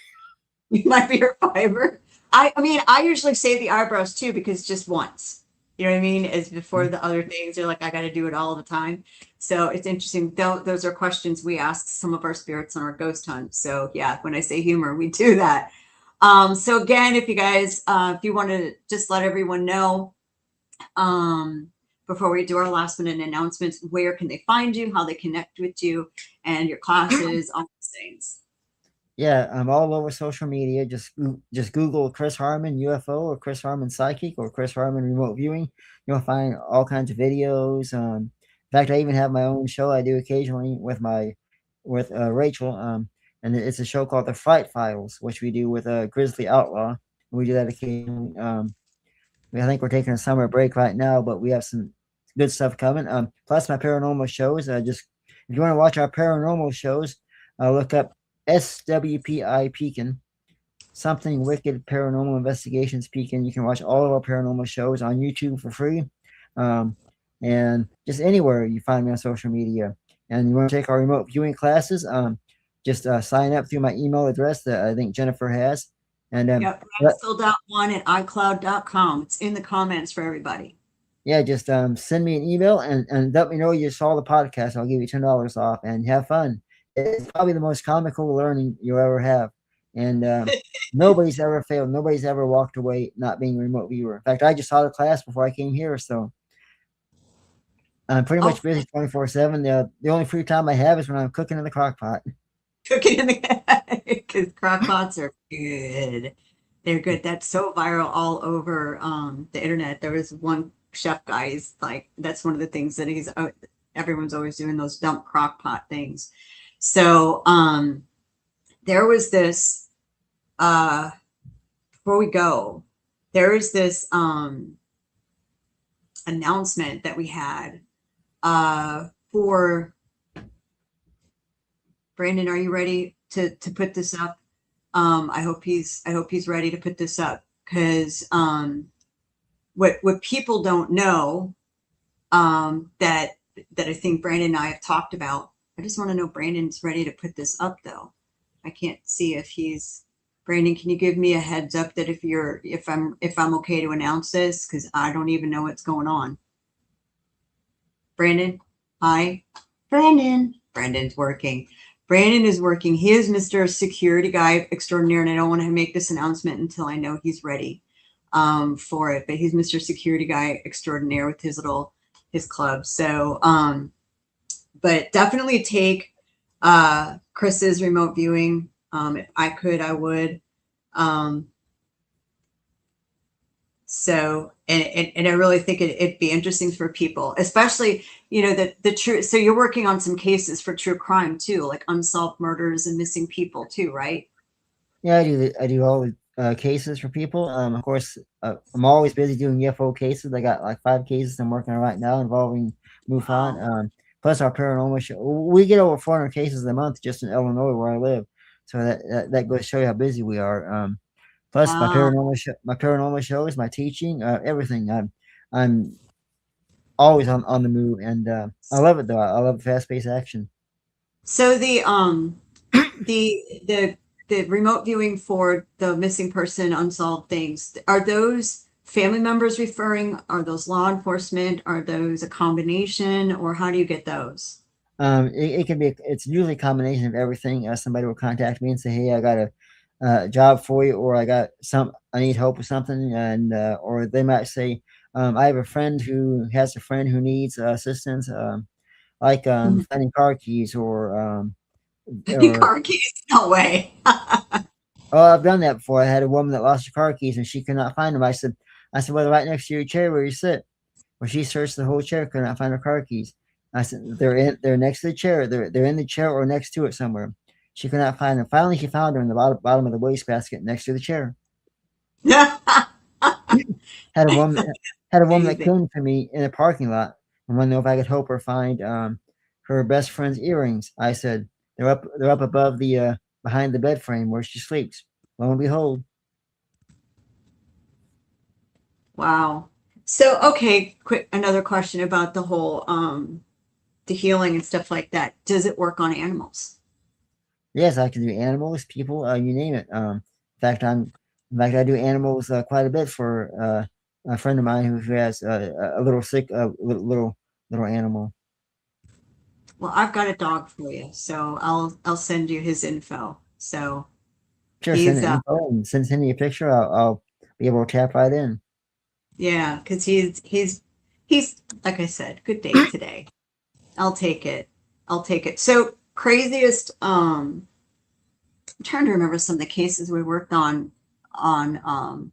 You might be your fiber. I mean, I usually say the eyebrows too, because just once. You know what I mean? As before the other things, you're like, I got to do it all the time. So it's interesting. Those are questions we ask some of our spirits on our ghost hunt. So yeah, when I say humor, we do that. So again, if you guys, if you want to just let everyone know, before we do our last minute announcements, where can they find you, how they connect with you, and your classes, all those things. Yeah, I'm all over social media. Just Google Chris Harmon UFO or Chris Harmon Psychic or Chris Harmon Remote Viewing. You'll find all kinds of videos. In fact, I even have my own show I do occasionally with Rachel. And it's a show called The Fright Files, which we do with Grizzly Outlaw. We do that occasionally. I think we're taking a summer break right now, but we have some good stuff coming. Plus my paranormal shows. If you want to watch our paranormal shows, look up SWPI Pekin, something Wicked Paranormal Investigations Pekin. You can watch all of our paranormal shows on YouTube for free, and just anywhere you find me on social media. And you want to take our remote viewing classes, just sign up through my email address that I think Jennifer has. And Yep, Axel.1 at iCloud.com. It's in the comments for everybody. yeah, just send me an email and let me know you saw the podcast. I'll give you $10 off and have fun. It's probably the most comical learning you'll ever have. And nobody's ever failed. Nobody's ever walked away not being a remote viewer. In fact, I just saw the class before I came here. So I'm pretty much busy 24/7. The only free time I have is when I'm cooking in the crock pot. Cooking in the because crock pots are good. They're good. That's so viral all over the internet. There was one chef guy, he's like, that's one of the things that everyone's always doing, those dump crock pot things. So there was this before we go, there was this announcement that we had for Brandon. Are you ready to put this up? I hope he's ready to put this up, because what people don't know, that I think Brandon and I have talked about. I just want to know Brandon's ready to put this up, though. I can't see if he's Brandon, can you give me a heads up that if I'm okay to announce this? Because I don't even know what's going on. Brandon, hi. Brandon's working. Brandon is working. He is Mr. Security Guy Extraordinaire, and I don't want to make this announcement until I know he's ready for it. But he's Mr. Security Guy Extraordinaire with his club. So, but definitely take Chris's remote viewing. If I could, I would. So, and I really think it'd be interesting for people, especially, the true, so you're working on some cases for true crime too, like unsolved murders and missing people too, right? Yeah, I do all the cases for people. Of course, I'm always busy doing UFO cases. I got like 5 cases I'm working on right now involving MUFON. Wow. Plus our paranormal show. We get over 400 cases a month just in Illinois where I live. So that goes to show you how busy we are. Plus my Wow. paranormal shows, my teaching, everything. I'm always on the move, and I love it though. I love fast paced action. So the remote viewing for the missing person, unsolved things, are those family members referring? Are those law enforcement? Are those a combination, or how do you get those? It can be. It's usually a combination of everything. Somebody will contact me and say, "Hey, I got a job for you," or I need help with something," and or they might say, "I have a friend who has a friend who needs assistance, like finding car keys or Car keys? No way. oh, I've done that before. I had a woman that lost her car keys and she could not find them. I said, well, right next to your chair where you sit. Well, she searched the whole chair, could not find her car keys. I said, they're next to the chair. They're in the chair or next to it somewhere. She could not find them. Finally, she found them in the bottom of the wastebasket next to the chair. Had a woman that Amazing. came to me in a parking lot and wanted to know if I could help her find her best friend's earrings. I said, they're up above the behind the bed frame where she sleeps. Lo and behold. Wow. So, okay, another question about the whole the healing and stuff like that. Does it work on animals? Yes, I can do animals, people, you name it. In fact, I do animals quite a bit for a friend of mine who has a little sick, little animal. Well, I've got a dog for you, so I'll send you his info. So Sure, send he's an info and send me a picture. I'll be able to tap right in. yeah, because he's like I said, good day today. I'll take it. I'll take it. So craziest I'm trying to remember some of the cases we worked on the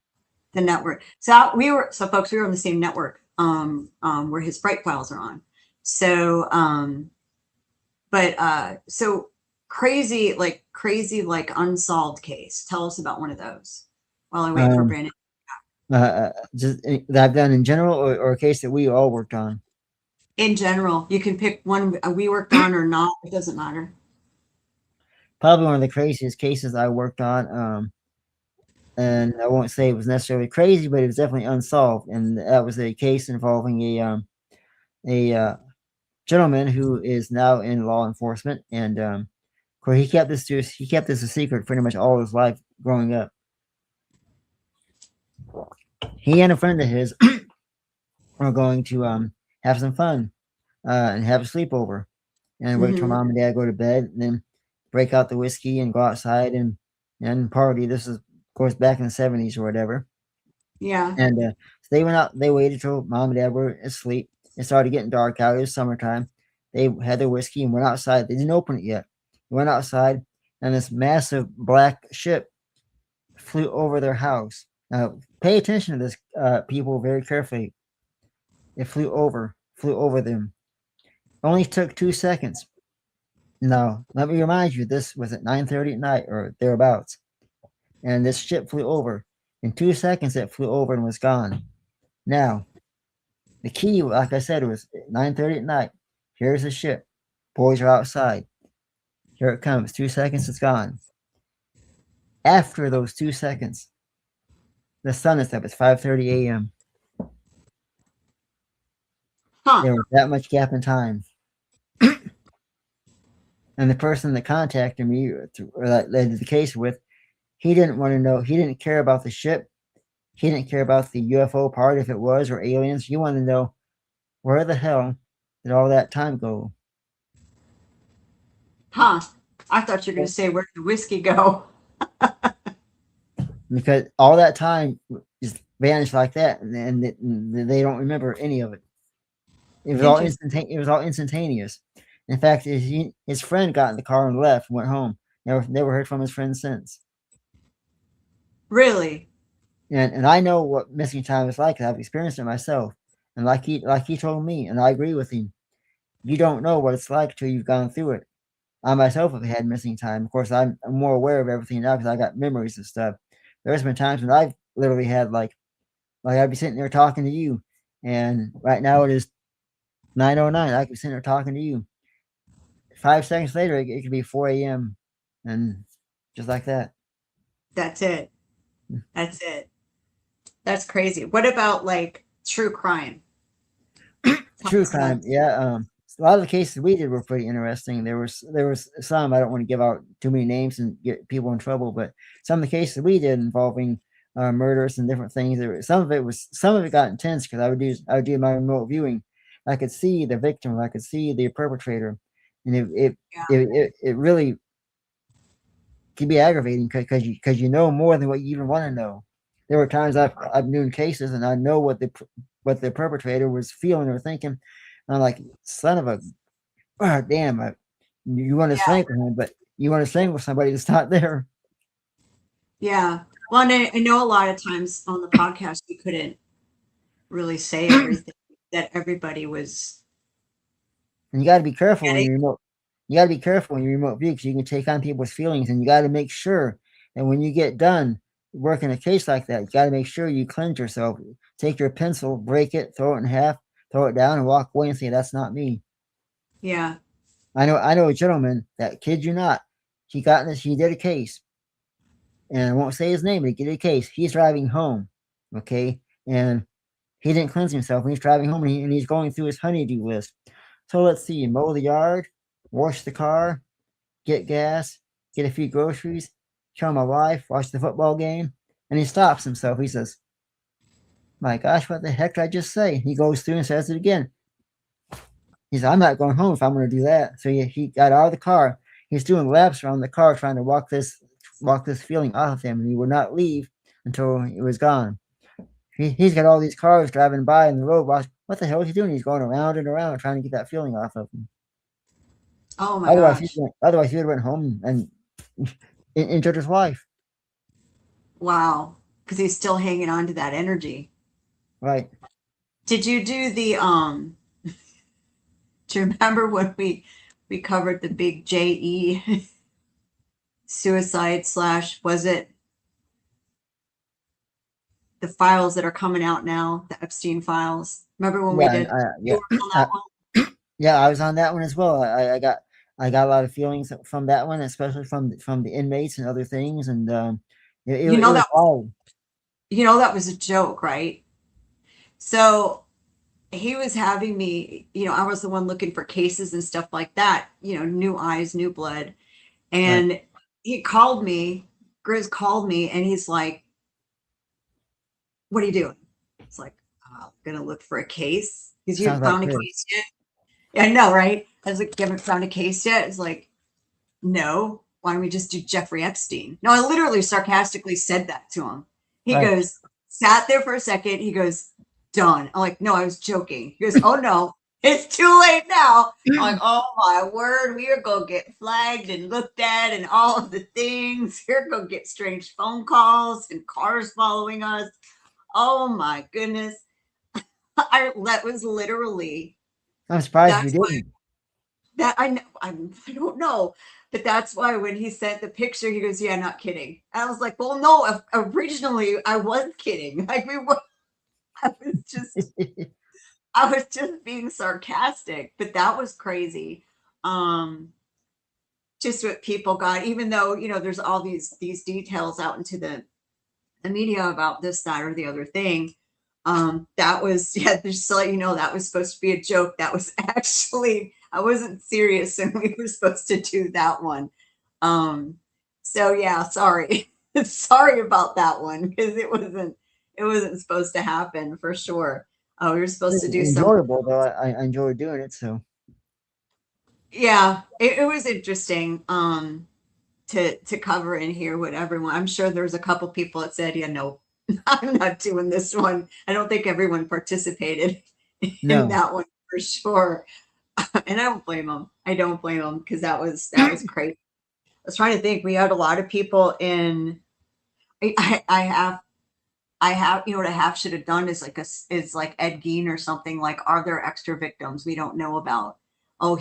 network. So folks, we were on the same network where his Bright files are on. So so crazy like unsolved case. Tell us about one of those while I wait for Um, Brandon. just that I've done in general, or a case that we all worked on. In general, you can pick one we worked on or not. It doesn't matter. Probably one of the craziest cases I worked on. And I won't say it was necessarily crazy, but it was definitely unsolved. And that was a case involving a gentleman who is now in law enforcement, and of course he kept this a secret pretty much all his life growing up. He and a friend of his were going to have some fun and have a sleepover, and wait till Hmm. mom and dad go to bed, and then break out the whiskey and go outside and party. This is, of course, back in the 70s or whatever. Yeah. And so they went out. They waited till mom and dad were asleep. It started getting dark out. It was summertime. They had their whiskey and went outside. They didn't open it yet. They went outside, and this massive black ship flew over their house. Now, pay attention to this, people, very carefully. It flew over them. Only took 2 seconds. Now, let me remind you, this was at 9:30 at night or thereabouts, and this ship flew over. In 2 seconds, it flew over and was gone. Now, the key, like I said, was 9:30 at night. Here's the ship. Boys are outside. Here it comes. 2 seconds, it's gone. After those 2 seconds, the sun is up. It's 5:30 a.m. Huh. There was that much gap in time. And the person that contacted me, or that led to the case with, He didn't want to know. He didn't care about the ship. He didn't care about the UFO part, if it was, or aliens. He wanted to know, where the hell did all that time go? Huh. I thought you were going to say, where did the whiskey go? Because all that time just vanished like that, and they don't remember any of it. It was all instantaneous. It was all instantaneous. In fact, his friend got in the car and left and went home. Never heard from his friend since. Really? And I know what missing time is like. I've experienced it myself. And like he told me, and I agree with him. You don't know what it's like till you've gone through it. I myself have had missing time. Of course, I'm more aware of everything now because I got memories and stuff. There's been times when I've literally had like I'd be sitting there talking to you, and right now it is 9:09. I could be sitting there talking to you. 5 seconds later, it could be 4 a.m. and just like that. That's it. That's it. That's crazy. What about like true crime? True crime, yeah. A lot of the cases we did were pretty interesting. There was some, I don't want to give out too many names and get people in trouble, but some of the cases we did involving murders and different things. Some of it got intense because I would do my remote viewing. I could see the victim, I could see the perpetrator, and it really can be aggravating because you know more than what you even want to know. There were times I've been doing cases and I know what the perpetrator was feeling or thinking. And I'm like, son of a, damn! You want to strangle him, but you want to strangle somebody that's not there. Yeah. Well, and I know a lot of times on the podcast we couldn't really say everything that everybody was. And you got to be careful when you remote. You got to be careful when you remote view because you can take on people's feelings, and you got to make sure that when you get done working a case like that, you got to make sure you cleanse yourself. Take your pencil, break it, throw it in half, throw it down, and walk away and say, "That's not me." Yeah. I know a gentleman that, kid you not, he did a case, and I won't say his name, but he did a case. He's driving home, okay, and he didn't cleanse himself. And he's driving home, and he's going through his honeydew list. So let's see: mow the yard, wash the car, get gas, get a few groceries, show my wife, watch the football game, and he stops himself. He says, "My gosh, what the heck did I just say?" He goes through and says it again. He said, "I'm not going home if I'm going to do that." So he got out of the car. He's doing laps around the car trying to walk this feeling off of him, and he would not leave until it was gone. He's got all these cars driving by in the road. What the hell is he doing? He's going around and around trying to get that feeling off of him. Oh my gosh. Otherwise, he would have went home and injured his wife. Wow. Because he's still hanging on to that energy. Right. Did you do the do you remember when we covered the big JE suicide / was it the files that are coming out now, the Epstein files? Remember when we did yeah. that one? Yeah, I was on that one as well. I got a lot of feelings from that one, especially from the inmates and other things. And it was all. You know, that was a joke, right? So he was having me, I was the one looking for cases and stuff like that, new eyes, new blood. And right. He called me, Grizz called me, and he's like, "What are you doing?" It's like, "I'm going to look for a case." Because you haven't found a case yet. Yeah, I know, right? I was like, "You haven't found a case yet?" It's like, "No, why don't we just do Jeffrey Epstein?" No, I literally sarcastically said that to him. He goes, sat there for a second. He goes, "Done." I'm like, "No, I was joking." He goes, "Oh no, it's too late now." I'm like, "Oh my word, we are going to get flagged and looked at and all of the things. We're going to get strange phone calls and cars following us." Oh my goodness. That was literally. I'm surprised you didn't. I don't know. But that's why when he sent the picture, he goes, "Yeah, not kidding." And I was like, "Well, no, originally I was kidding." Like I was just being sarcastic, but that was crazy. Just what people got, even though, there's all these details out into the media about this, that, or the other thing. That was, just to let you know, that was supposed to be a joke. That was actually, I wasn't serious, and we were supposed to do that one. So yeah, sorry. Sorry about that one, because it wasn't supposed to happen for sure. We were supposed to do some. Enjoyable though. I enjoy doing it. So Yeah, it was interesting to cover in here with everyone. I'm sure there's a couple people that said, yeah, no, I'm not doing this one. I don't think everyone participated in no, that one for sure. And I don't blame them. I don't blame them, because that was crazy. I was trying to think. We had a lot of people in. I have, what I have should have done is like Ed Gein or something, like, are there extra victims we don't know about? Oh,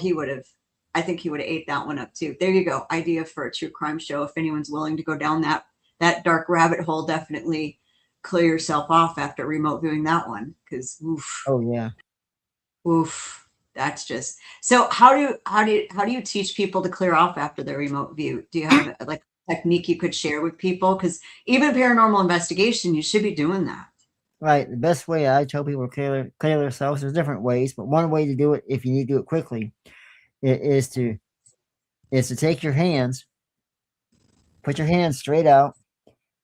I think he would have ate that one up too. There you go. Idea for a true crime show. If anyone's willing to go down that dark rabbit hole, definitely clear yourself off after remote viewing that one. Cause oh yeah. oof, that's just, so how do you teach people to clear off after their remote view? Do you have like a technique you could share with people? Cause even paranormal investigation, you should be doing that. Right. The best way I tell people to clear themselves, there's different ways, but one way to do it, if you need to do it quickly, is to take your hands, put your hands straight out,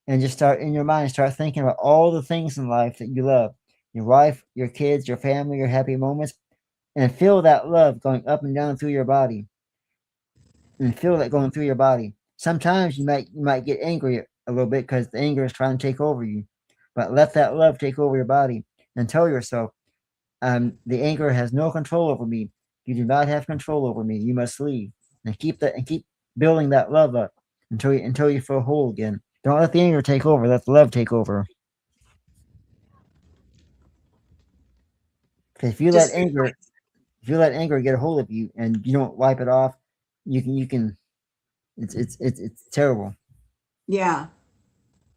and just start in your mind, start thinking about all the things in life that you love, your wife, your kids, your family, your happy moments, and feel that love going up and down through your body, and feel that going through your body. Sometimes you might get angry a little bit because the anger is trying to take over you, but let that love take over your body and tell yourself, the anger has no control over me. You do not have control over me. You must leave, and keep building that love up until you feel whole again. Don't let the anger take over. Let the love take over. Because Just if you let anger get a hold of you and you don't wipe it off, you can. It's terrible. yeah.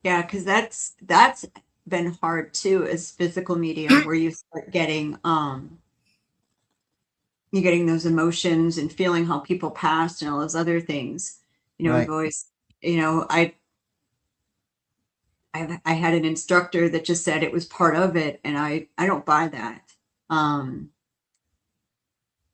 Yeah, because that's been hard too, as physical medium, where you start getting you're getting those emotions and feeling how people passed and all those other things. We've Right. always, I had an instructor that just said it was part of it, and I don't buy that. Um,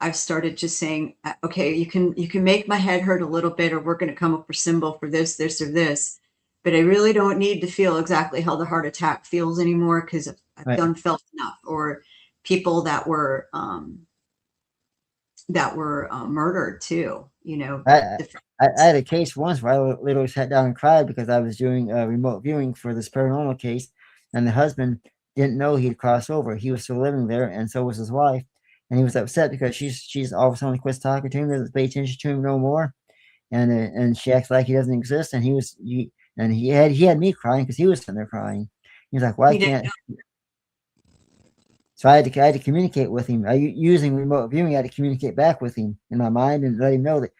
I've started just saying, okay, you can make my head hurt a little bit, or we're going to come up with a symbol for this, or this, but I really don't need to feel exactly how the heart attack feels anymore, because I've Right. done felt enough. Or people that were murdered too. I, The, I had a case once where I literally sat down and cried because I was doing a remote viewing for this paranormal case, and the husband didn't know he'd crossed over. He was still living there, and so was his wife, and he was upset because she's all of a sudden quits talking to him, doesn't pay attention to him no more, and she acts like he doesn't exist, and he had me crying because he was sitting there crying. He was like, "Why he didn't can't?" So I had to communicate with him. Using remote viewing, I had to communicate back with him in my mind and let him know that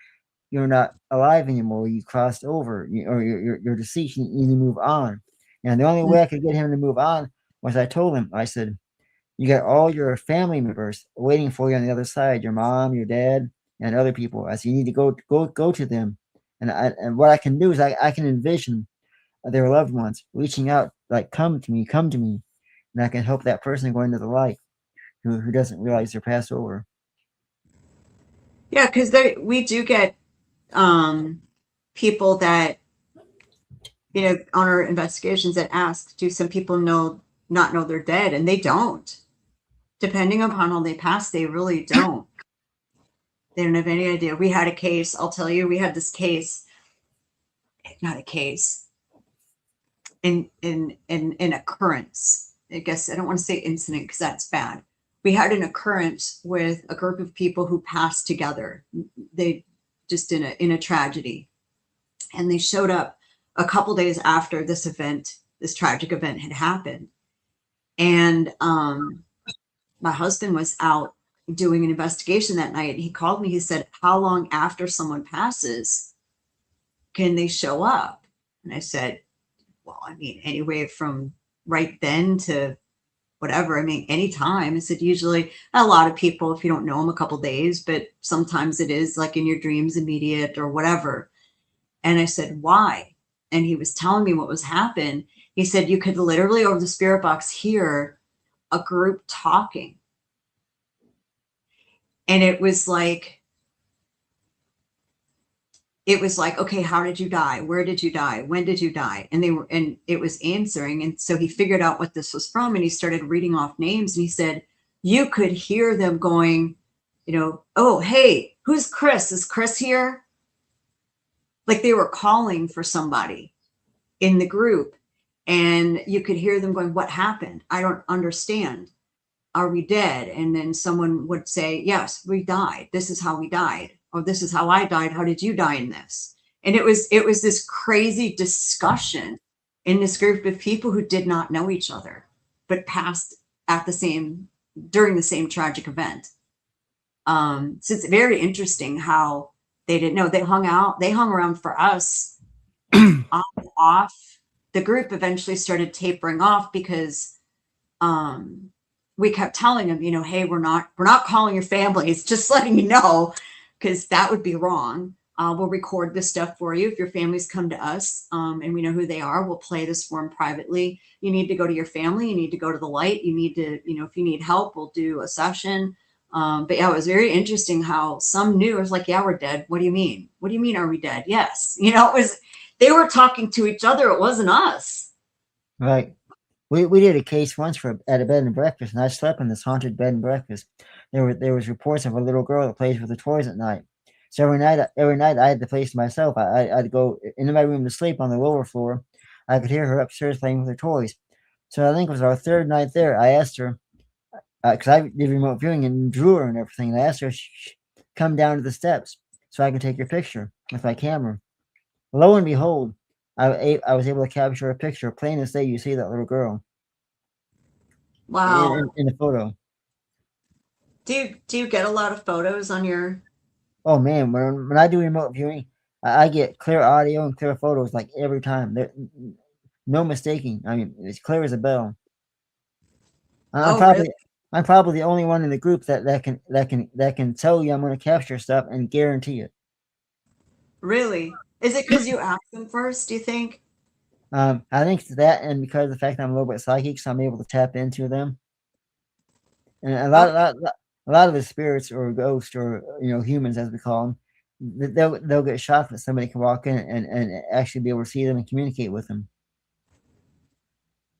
you're not alive anymore. You crossed over, or you're deceased. You need to move on. And the only know. way I could get him to move on was I told him, I said, you got all your family members waiting for you on the other side, your mom, your dad, and other people. I said, you need to go to them. And what I can do is I can envision their loved ones reaching out, like, come to me, come to me. And I can help that person go into the light who doesn't realize they're passed over. Yeah, because we do get people that, on our investigations, that ask, do some people not know they're dead? And they don't. Depending upon how they pass, they really don't. They don't have any idea. We had a case, I'll tell you, we had this case, not a case, in occurrence. I guess I don't want to say incident because that's bad. We had an occurrence with a group of people who passed together. They just in a tragedy. And they showed up a couple days after this tragic event had happened. And my husband was out doing an investigation that night, and he called me. He said, how long after someone passes can they show up? And I said, well, I mean, anyway, from right then to whatever. I mean, anytime. I said, usually a lot of people, if you don't know them, a couple days, but sometimes it is like in your dreams, immediate or whatever. And I said, why? And he was telling me what was happening. He said, you could literally over the spirit box hear a group talking. And it was like, it was like, okay, how did you die? Where did you die? When did you die? And it was answering. And so he figured out what this was from, and he started reading off names, and he said, you could hear them going, oh, hey, who's Chris? Is Chris here? Like they were calling for somebody in the group, and you could hear them going, what happened? I don't understand. Are we dead? And then someone would say, yes, we died. This is how we died. Oh, this is how I died. How did you die in this? And it was this crazy discussion in this group of people who did not know each other, but passed during the same tragic event. So it's very interesting how they didn't know. They hung around for us on and off. The group eventually started tapering off because we kept telling them, hey, we're not calling your families, just letting you know, because that would be wrong. We'll record this stuff for you. If your families come to us and we know who they are, we'll play this for them privately. You need to go to your family. You need to go to the light. You need to, if you need help, we'll do a session. But yeah, it was very interesting how some knew. It was like, yeah, we're dead. What do you mean? What do you mean, are we dead? Yes. They were talking to each other. It wasn't us. Right. We did a case once at a bed and breakfast, and I slept in this haunted bed and breakfast. There was reports of a little girl that plays with the toys at night. So every night I had the place to myself. I'd go into my room to sleep on the lower floor. I could hear her upstairs playing with her toys. So I think it was our third night there. I asked her, because I did remote viewing and drew her and everything. And I asked her to come down to the steps so I could take your picture with my camera. Lo and behold, I was able to capture a picture. Plain as day, you see that little girl. Wow. In the photo. Do you get a lot of photos on your? Oh man, when I do remote viewing, I get clear audio and clear photos like every time. No mistaking. I mean, it's clear as a bell. Really? I'm probably the only one in the group that can tell you I'm going to capture stuff and guarantee it. Really? Is it because you asked them first, do you think? I think it's that, and because of the fact that I'm a little bit psychic, so I'm able to tap into them. And a lot of the spirits or ghosts or humans, as we call them, they'll get shocked that somebody can walk in and actually be able to see them and communicate with them.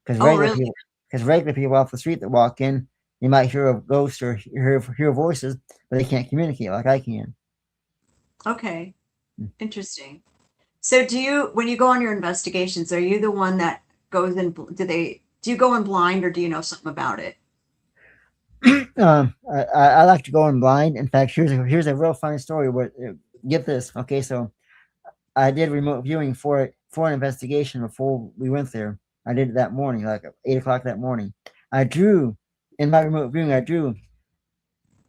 Because regular people off the street that walk in, you might hear a ghost or hear voices, but they can't communicate like I can. Okay. Interesting. So when you go on your investigations, are you the one that goes in, do you go in blind, or do you know something about it? I like to go in blind. In fact, here's a real funny story where, get this. Okay. So I did remote viewing for an investigation before we went there. I did it that morning, like 8 o'clock that morning. In my remote viewing, I drew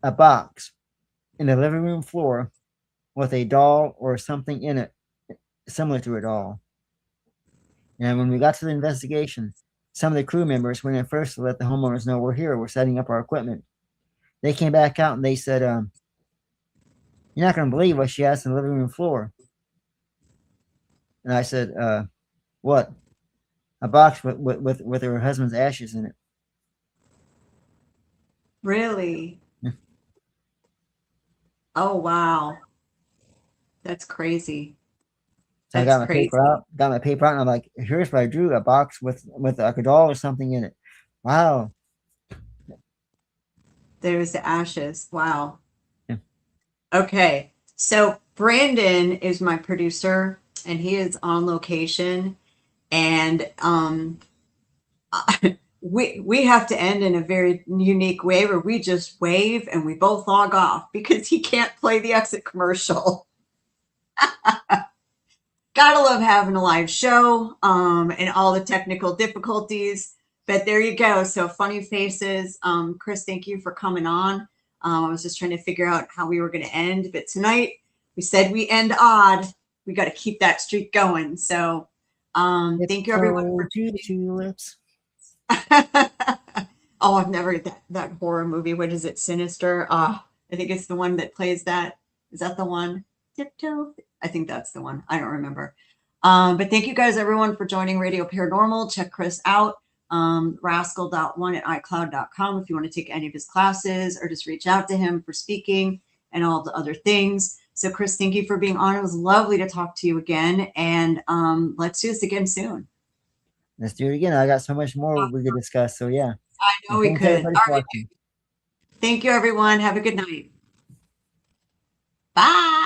a box in the living room floor with a doll or something in it, similar to a doll. And when we got to the investigation, some of the crew members went in first to let the homeowners know we're here. We're setting up our equipment. They came back out and they said, "You're not going to believe what she has in the living room floor." And I said, "What?" A box with her husband's ashes in it. Really? Yeah. Oh, wow. That's crazy. So I got my paper out, and I'm like, "Here's what I drew: a box with like a doll or something in it." Wow. There's the ashes. Wow. Yeah. Okay. So Brandon is my producer, and he is on location, and we have to end in a very unique way where we just wave and we both log off because he can't play the exit commercial. Gotta love having a live show and all the technical difficulties. But there you go. So funny faces. Chris, thank you for coming on. I was just trying to figure out how we were going to end. But tonight we said we end odd. We got to keep that streak going. So thank you everyone for tulips. Oh, I've never that horror movie. What is it? Sinister. I think it's the one that plays that. Is that the one? Tiptoe. I think that's the one. I don't remember. But thank you guys, everyone, for joining Radio Paranormal. Check Chris out, rascal.1@icloud.com if you want to take any of his classes or just reach out to him for speaking and all the other things. So Chris, thank you for being on. It was lovely to talk to you again. And let's do this again soon. Let's do it again. I got so much more we could discuss. So yeah. I know And we thanks could. everybody All for right. watching. Thank you, everyone. Have a good night. Bye.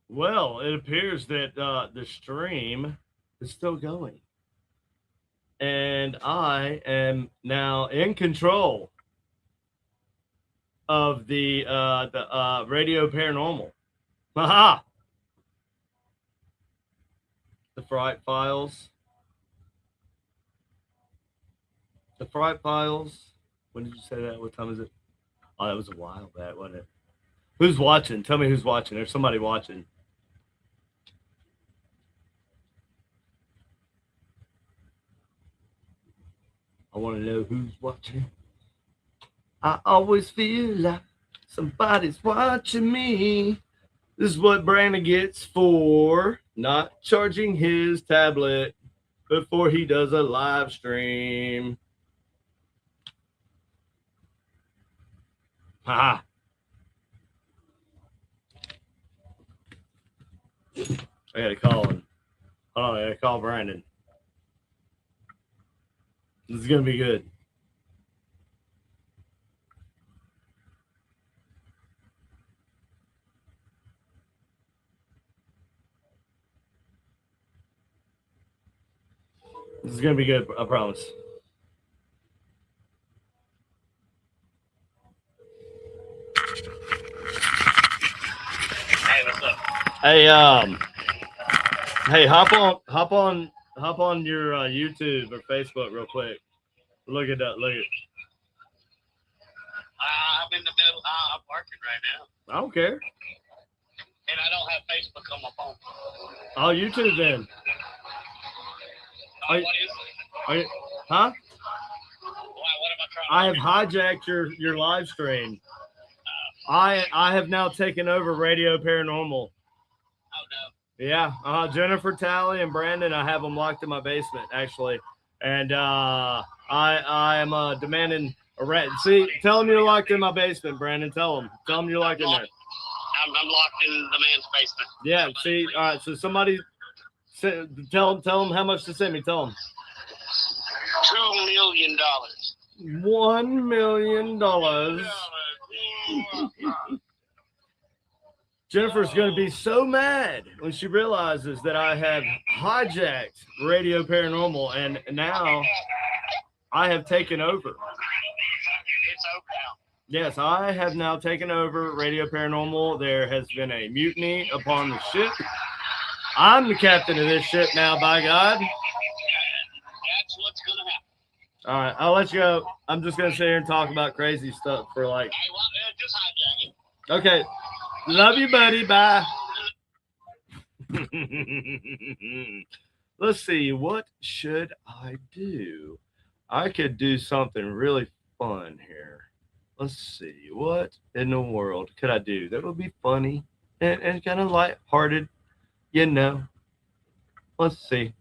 Well, it appears that the stream is still going. And I am now in control of the Radio Paranormal. Haha! The Fright Files. The Fright Files. When did you say that? What time is it? Oh, that was a while back, wasn't it? Who's watching? Tell me who's watching. There's somebody watching. I want to know who's watching. I always feel like somebody's watching me. This is what Brandon gets for not charging his tablet before he does a live stream. Ha! I gotta call him. Hold on, I gotta call Brandon. This is gonna be good. This is gonna be good, I promise. Hey, what's up? Hey, hop on your YouTube or Facebook real quick. Look at that. Look at. I'm in the middle. I'm working right now, I don't care. and I don't have Facebook on my phone. Oh, YouTube then. What Are- is it? Are you, huh? What am I trying I to have hijacked your live stream. I have now taken over Radio Paranormal. Oh, no. Yeah, Jennifer, Tally, and Brandon. I have them locked in my basement actually, and I am demanding a rent. See, tell them you're locked in my basement, Brandon. Tell them you're locked in there. I'm locked in the man's basement. Yeah. See, all right. So somebody tell them how much to send me. Tell them $2 million. $1 million. Jennifer's going to be so mad when she realizes that I have hijacked Radio Paranormal, and now I have taken over. It's over now. Yes, I have now taken over Radio Paranormal. There has been a mutiny upon the ship. I'm the captain of this ship now, by God. That's what's going to happen. All right, I'll let you go. I'm just going to sit here and talk about crazy stuff for like. Hey, well, just hijack it. Okay. Love you, buddy. Bye. Let's see. What should I do? I could do something really fun here. Let's see. What in the world could I do that would be funny and kind of lighthearted? You know. Let's see.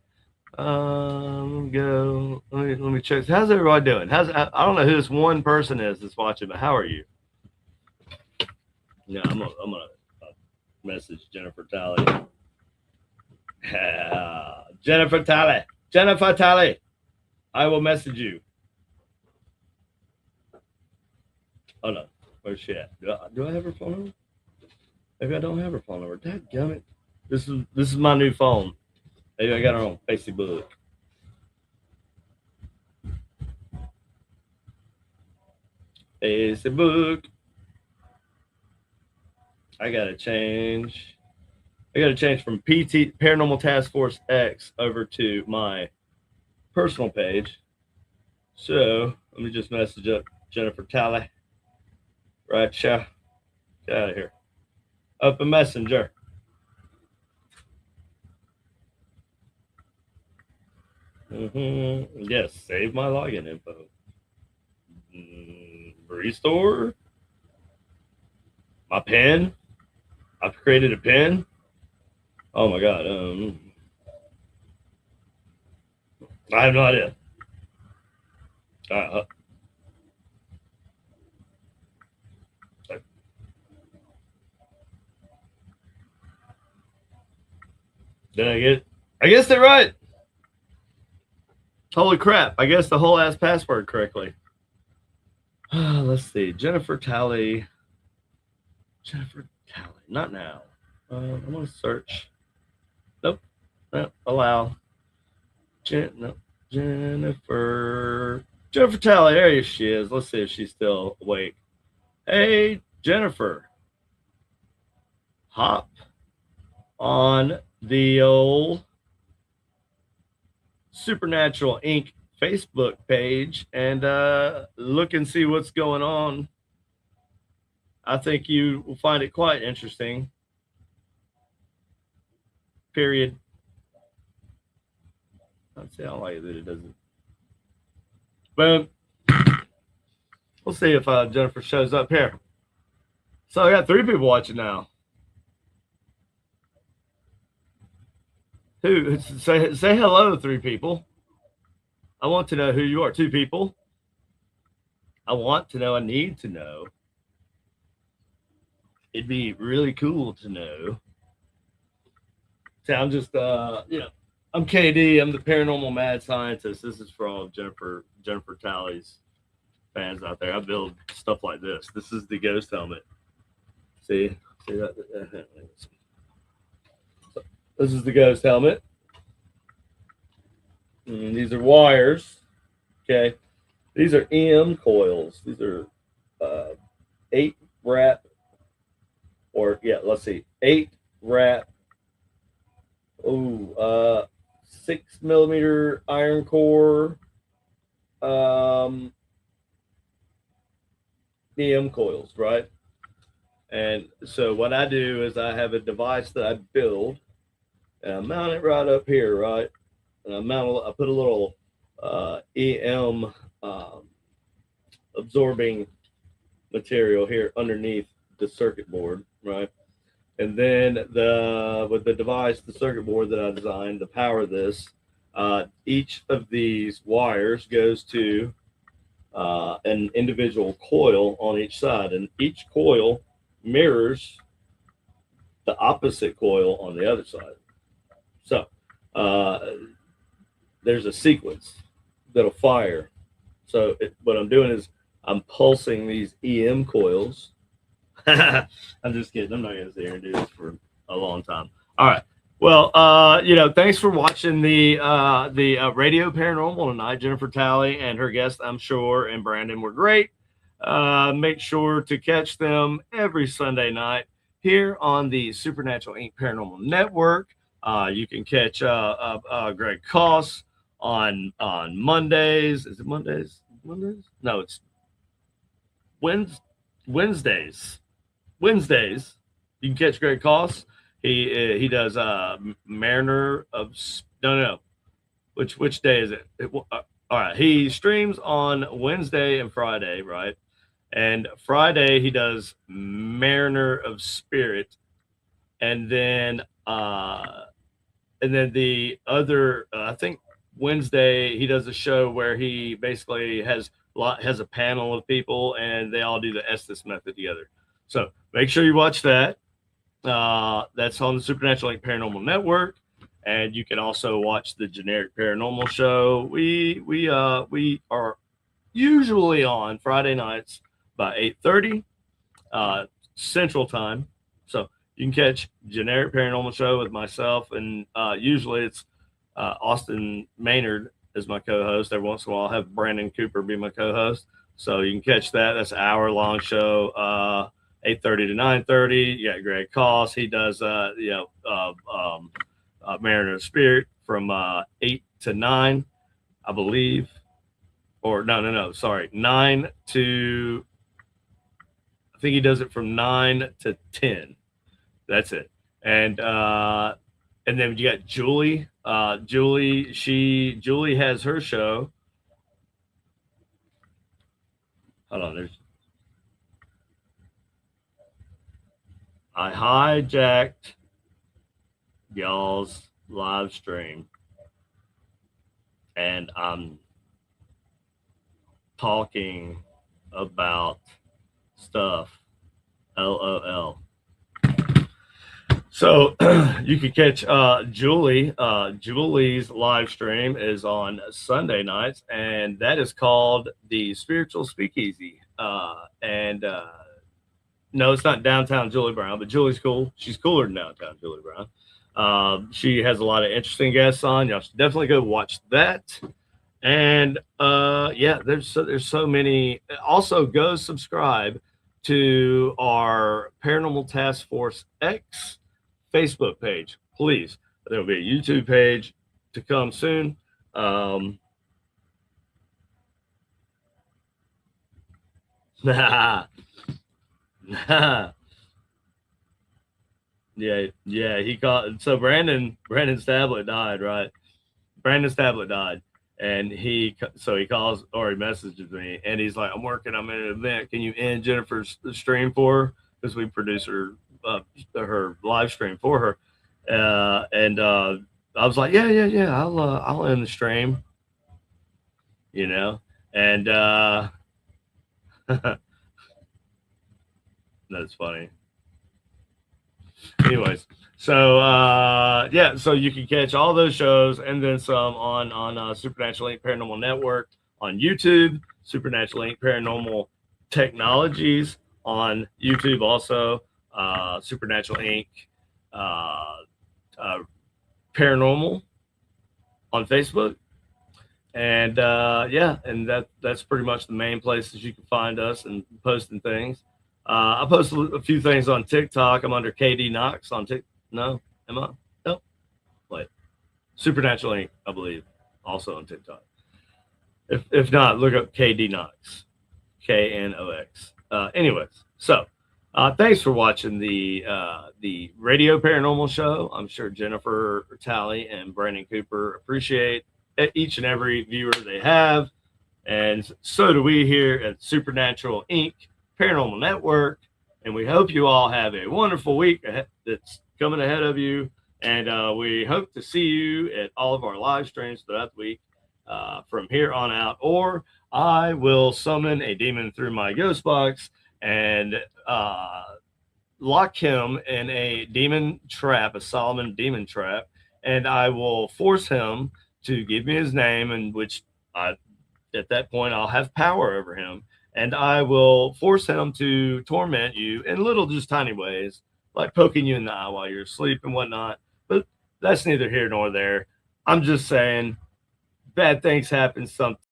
Go. Let me check. How's everybody doing? I don't know who this one person is that's watching, but how are you? Yeah, I'm gonna message Jennifer Talley. Jennifer Talley, I will message you. Oh no, where's she at? Do I have her phone number? Maybe I don't have her phone number. Dadgummit. This is my new phone. Maybe I got her on Facebook. Facebook. I gotta change from PT Paranormal Task Force X over to my personal page. So let me just message up Jennifer Talley. Right, Get out of here. Open Messenger. Yes, save my login info. Restore. My pen. I've created a pen. Oh my God. I have no idea. Did I get? I guess they're right. Holy crap! I guess the whole ass password correctly. Let's see. Jennifer Talley. Not now. I'm gonna search. Nope. No, allow. No, Jennifer Talley. There she is. Let's see if she's still awake. Hey, Jennifer. Hop on the old Supernatural Inc. Facebook page and look and see what's going on. I think you will find it quite interesting. Period. I'd say I like that it doesn't. Boom. We'll see if Jennifer shows up here. So I got 3 people watching now. Who say hello, 3 people. I want to know who you are. 2 people. I want to know. I need to know. It'd be really cool to know. See, I'm just I'm KD. I'm the paranormal mad scientist. This is for all of Jennifer Talley's fans out there. I build stuff like this. This is the ghost helmet. See that? So this is the ghost helmet. And these are wires. Okay. These are EM coils. These are 8 wrap, or let's see, 8 wrap. 6 millimeter iron core EM coils, right? And so what I do is I have a device that I build, and I mount it right up here, right? And I put a little EM absorbing material here underneath the circuit board, right? And then with the device, the circuit board that I designed to power this, each of these wires goes to an individual coil on each side, and each coil mirrors the opposite coil on the other side. So there's a sequence that'll fire. So what I'm doing is I'm pulsing these EM coils. I'm just kidding. I'm not going to sit here and do this for a long time. All right. Well, thanks for watching the Radio Paranormal tonight. Jennifer Talley and her guest, I'm sure, and Brandon were great. Make sure to catch them every Sunday night here on the Supernatural Inc. Paranormal Network. You can catch Greg Koss on Mondays. Is it Mondays? No, it's Wednesdays. You can catch Greg Koss. He does Mariner of no. Which day is it? All right. He streams on Wednesday and Friday, right? And Friday he does Mariner of Spirit, and then the other I think Wednesday he does a show where he basically has a panel of people and they all do the Estes method together. So make sure you watch that. That's on the Supernatural Inc. Paranormal Network, and you can also watch the Generic Paranormal Show. We are usually on Friday nights by 8:30 Central Time. So you can catch Generic Paranormal Show with myself, and usually it's Austin Maynard as my co-host. Every once in a while I'll have Brandon Cooper be my co-host. So you can catch that. That's an hour-long show, 8:30 to 9:30. You got Greg Koss. He does Mariner of Spirit from 8 to 9, I believe. Or no, sorry, 9 to, I think he does it from 9 to 10. That's it. And then you got Julie. Julie has her show. Hold on, I hijacked y'all's live stream, and I'm talking about stuff. LOL. So you can catch Julie. Julie's live stream is on Sunday nights, and that is called the Spiritual Speakeasy. And no, it's not downtown Julie Brown, but Julie's cool. She's cooler than downtown Julie Brown. She has a lot of interesting guests on. Y'all should definitely go watch that. And yeah, there's so many. Also, go subscribe to our Paranormal Task Force X Facebook page, please. There will be a YouTube page to come soon. Yeah, he called. So Brandon Stablet died, right? Brandon Stablet died, and he calls or he messages me, and he's like, I'm in an event. Can you end Jennifer's stream for her? Because we produce her live stream for her. And I was like, yeah, I'll end the stream, you know, and that's funny. Anyways, so yeah, so you can catch all those shows and then some on Supernatural Inc. Paranormal Network on YouTube, Supernatural Inc. Paranormal Technologies on YouTube, also Supernatural Inc. Paranormal on Facebook, and yeah, and that's pretty much the main places you can find us and posting things. I post a few things on TikTok. I'm under KD Knox on TikTok. No, am I? No, wait. Supernatural Inc. I believe also on TikTok. If not, look up KD Knox, KNOX. Anyways, so thanks for watching the Radio Paranormal Show. I'm sure Jennifer Talley and Brandon Cooper appreciate each and every viewer they have, and so do we here at Supernatural Inc. Paranormal Network, and we hope you all have a wonderful week that's coming ahead of you, and we hope to see you at all of our live streams throughout the week from here on out, or I will summon a demon through my ghost box and lock him in a demon trap, a Solomon demon trap, and I will force him to give me his name, and which at that point I'll have power over him. And I will force him to torment you in little, just tiny ways, like poking you in the eye while you're asleep and whatnot. But that's neither here nor there. I'm just saying bad things happen sometimes.